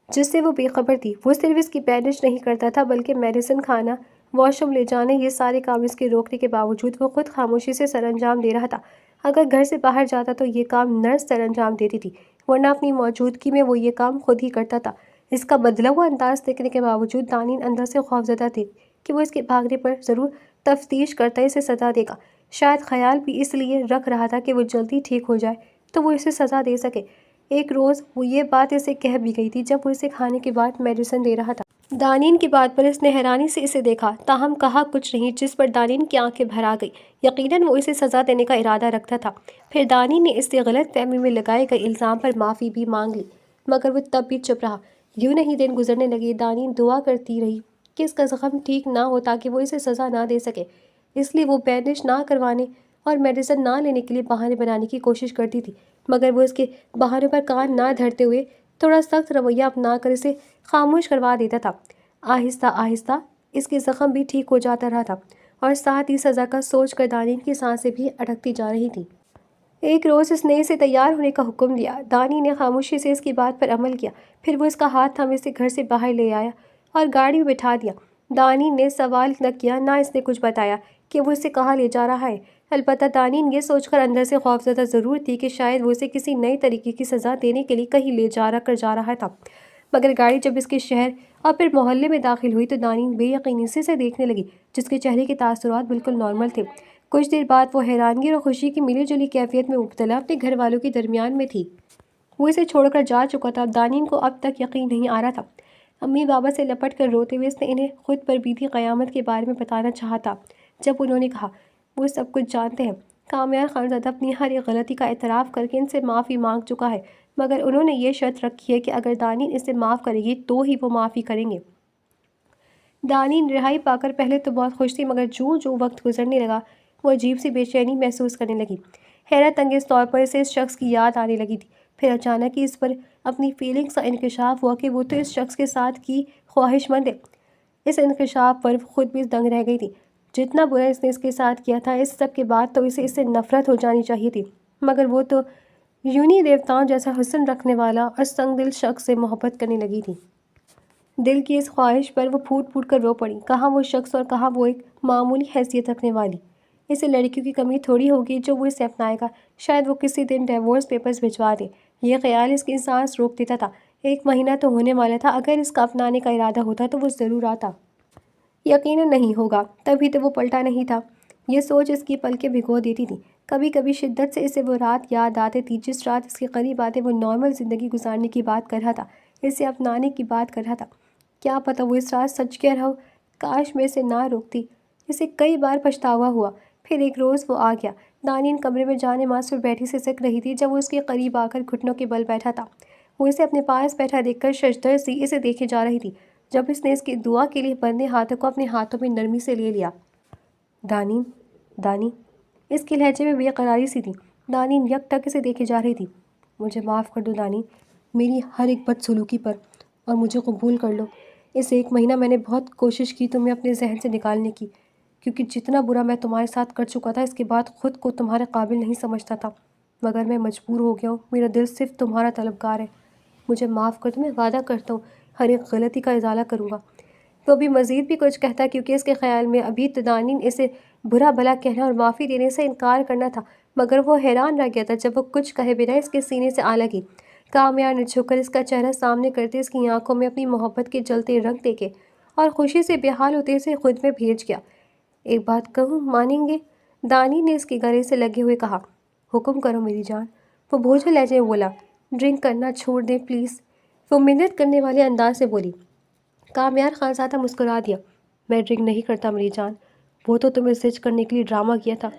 [SPEAKER 1] جس سے وہ بے خبر تھی۔ وہ صرف اس کی بینڈیج نہیں کرتا تھا بلکہ میڈیسن کھانا، واش روم لے جانے، یہ سارے کام اس کے روکنے کے باوجود وہ خود خاموشی سے سر انجام دے رہا تھا۔ اگر گھر سے باہر جاتا تو یہ کام نرس سر انجام دیتی تھی ورنہ اپنی موجودگی میں وہ یہ کام خود ہی کرتا تھا۔ اس کا بدلا ہوا انداز دیکھنے کے باوجود دانین اندر سے خوفزدہ تھی کہ وہ اس کے بھاگنے پر ضرور تفتیش کرتا اسے سزا دے گا۔ شاید خیال بھی اس لیے رکھ رہا تھا کہ وہ جلدی ٹھیک ہو جائے تو وہ اسے سزا دے سکے۔ ایک روز وہ یہ بات اسے کہہ بھی گئی تھی جب وہ اسے کھانے کے بعد میڈیسن دے رہا تھا۔ دانین کی بات پر اس نے حیرانی سے اسے دیکھا تاہم کہا کچھ نہیں، جس پر دانین کی آنکھیں بھر آ گئی۔ یقیناً وہ اسے سزا دینے کا ارادہ رکھتا تھا۔ پھر دانین نے اس سے غلط فہمی میں لگائے گئے الزام پر معافی بھی مانگ لی مگر وہ تب بھی چپ رہا۔ یوں نہیں دن گزرنے لگے۔ دانین دعا کرتی رہی کہ اس کا زخم ٹھیک نہ ہو تاکہ وہ اسے سزا نہ دے سکے، اس لیے وہ بینڈیج نہ کروانے اور میڈیسن نہ لینے کے لیے بہانے بنانے کی کوشش کرتی تھی مگر وہ اس کے بہانوں پر کان نہ دھرتے ہوئے تھوڑا سخت رویہ اپنا کر اسے خاموش کروا دیتا تھا۔ آہستہ آہستہ اس کے زخم بھی ٹھیک ہو جاتا رہا تھا اور ساتھ ہی سزا کا سوچ کر دانین کی سانسیں بھی اٹکتی جا رہی تھیں۔ ایک روز اس نے اسے تیار ہونے کا حکم دیا۔ دانی نے خاموشی سے اس کی بات پر عمل کیا۔ پھر وہ اس کا ہاتھ تھام اسے گھر سے باہر لے آیا اور گاڑی میں بٹھا دیا۔ دانی نے سوال نہ کیا نہ اس نے کچھ بتایا کہ وہ اسے کہاں لے جا رہا ہے۔ البتہ دانین یہ سوچ کر اندر سے خوفزدہ ضرور تھی کہ شاید وہ اسے کسی نئے طریقے کی سزا دینے کے لیے کہیں لے جا رہا تھا۔ مگر گاڑی جب اس کے شہر اور پھر محلے میں داخل ہوئی تو دانین بے یقینی سے اسے دیکھنے لگی جس کے چہرے کے تاثرات بالکل نارمل تھے۔ کچھ دیر بعد وہ حیرانگی اور خوشی کی ملی جلی کیفیت میں مبتلا اپنے گھر والوں کے درمیان میں تھی۔ وہ اسے چھوڑ کر جا چکا تھا۔ دانین کو اب تک یقین نہیں آ رہا تھا۔ امی بابا سے لپٹ کر روتے ہوئے اس نے انہیں خود پر بیتی قیامت کے بارے میں بتانا چاہا تھا جب انہوں نے کہا وہ سب کچھ جانتے ہیں۔ کامیار خانزادہ اپنی ہر ایک غلطی کا اعتراف کر کے ان سے معافی مانگ چکا ہے مگر انہوں نے یہ شرط رکھی ہے کہ اگر دانین اسے معاف کرے گی تو ہی وہ معافی کریں گے۔ دانین رہائی پا کر پہلے تو بہت خوش تھی مگر جوں وقت گزرنے لگا وہ عجیب سی بے چینی محسوس کرنے لگی۔ حیرت انگیز طور پر اسے اس شخص کی یاد آنے لگی تھی۔ پھر اچانک ہی اس پر اپنی فیلنگز کا انکشاف ہوا کہ وہ تو اس شخص کے ساتھ کی خواہش مند ہے۔ اس انکشاف پر خود بھی دنگ رہ گئی تھی۔ جتنا برا اس نے اس کے ساتھ کیا تھا اس سب کے بعد تو اسے اس سے نفرت ہو جانی چاہیے تھی مگر وہ تو یونی دیوتاؤں جیسا حسن رکھنے والا اور سنگ دل شخص سے محبت کرنے لگی تھی۔ دل کی اس خواہش پر وہ پھوٹ پھوٹ کر رو پڑی۔ کہاں وہ شخص اور کہاں وہ ایک معمولی حیثیت رکھنے والی۔ اسے لڑکیوں کی کمی تھوڑی ہوگی جو وہ اسے اپنائے گا۔ شاید وہ کسی دن ڈیورس پیپرز بھجوا دے۔ یہ خیال اس کی سانس روک دیتا تھا۔ 1 مہینہ تو ہونے والا تھا۔ اگر اس کا اپنانے کا ارادہ ہوتا تو وہ ضرور آتا۔ یقیناً نہیں ہوگا۔ تبھی تو وہ پلٹا نہیں تھا۔ یہ سوچ اس کی پلکیں بھگو دیتی تھی۔ کبھی کبھی شدت سے اسے وہ رات یاد آتی تھی جس رات اس کے قریب آتے وہ نارمل زندگی گزارنے کی بات کر رہا تھا، اسے اپنانے کی بات کر رہا تھا۔ کیا پتہ وہ اس رات سچ کہہ رہا ہو۔ کاش میں اسے نہ روکتی۔ اسے کئی بار پچھتاوا ہوا۔ پھر ایک روز وہ آ گیا۔ دانین کمرے میں جانے ماز پر بیٹھی سسک رہی تھی جب وہ اس کے قریب آ کر گھٹنوں کے بل بیٹھا تھا۔ وہ اسے اپنے پاس بیٹھا دیکھ کر ششدر سی اسے دیکھے جا رہی تھی جب اس نے اس کی دعا کے لیے بندے ہاتھوں کو اپنے ہاتھوں میں نرمی سے لے لیا۔ دانین، دانی، اس کے لہجے میں بے قراری سی تھی۔ دانین یک ٹک اسے دیکھے جا رہی تھی۔ مجھے معاف کر دو دانین، میری ہر ایک بد سلوکی پر، اور مجھے قبول کر لو۔ اس 1 مہینہ میں نے بہت کوشش کی تمہیں اپنے ذہن سے نکالنے کی، کیونکہ جتنا برا میں تمہارے ساتھ کر چکا تھا اس کے بعد خود کو تمہارے قابل نہیں سمجھتا تھا، مگر میں مجبور ہو گیا ہوں۔ میرا دل صرف تمہارا طلبگار ہے۔ مجھے معاف کر دو، میں وعدہ کرتا ہوں ہر ایک غلطی کا ازالہ کروں گا۔ وہ ابھی مزید بھی کچھ کہتا کیونکہ اس کے خیال میں ابھی تو دانین اسے برا بھلا کہنا اور معافی دینے سے انکار کرنا تھا، مگر وہ حیران رہ گیا تھا جب وہ کچھ کہے بنا اس کے سینے سے آ لگی۔ کامیار نے جھک کر اس کا چہرہ سامنے کرتے اس کی آنکھوں میں اپنی محبت کے جلتے رنگ دیکھے اور خوشی سے بے حال ہوتے اسے خود میں بھیج گیا۔ ایک بات کہوں، مانیں گے؟ دانین نے اس کے گلے سے لگے ہوئے کہا۔ حکم کرو میری جان، وہ بوجھل لہجے میں بولا۔ ڈرنک کرنا چھوڑ دیں پلیز، وہ منت کرنے والے انداز سے بولی۔ کامیار خانزادہ مسکرا دیا۔ میں ڈرنک نہیں کرتا میری جان، وہ تو تمہیں زج کرنے کے لیے ڈرامہ کیا تھا۔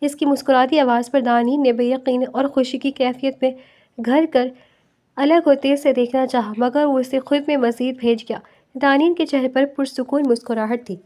[SPEAKER 1] اس کی مسکراتی آواز پر دانین نے بے یقینی اور خوشی کی کیفیت میں گھر کر الگ ہوتے سے دیکھنا چاہا، مگر وہ اسے خود میں مزید بھیج گیا۔ دانین کے چہرے پر پرسکون مسکراہٹ تھی۔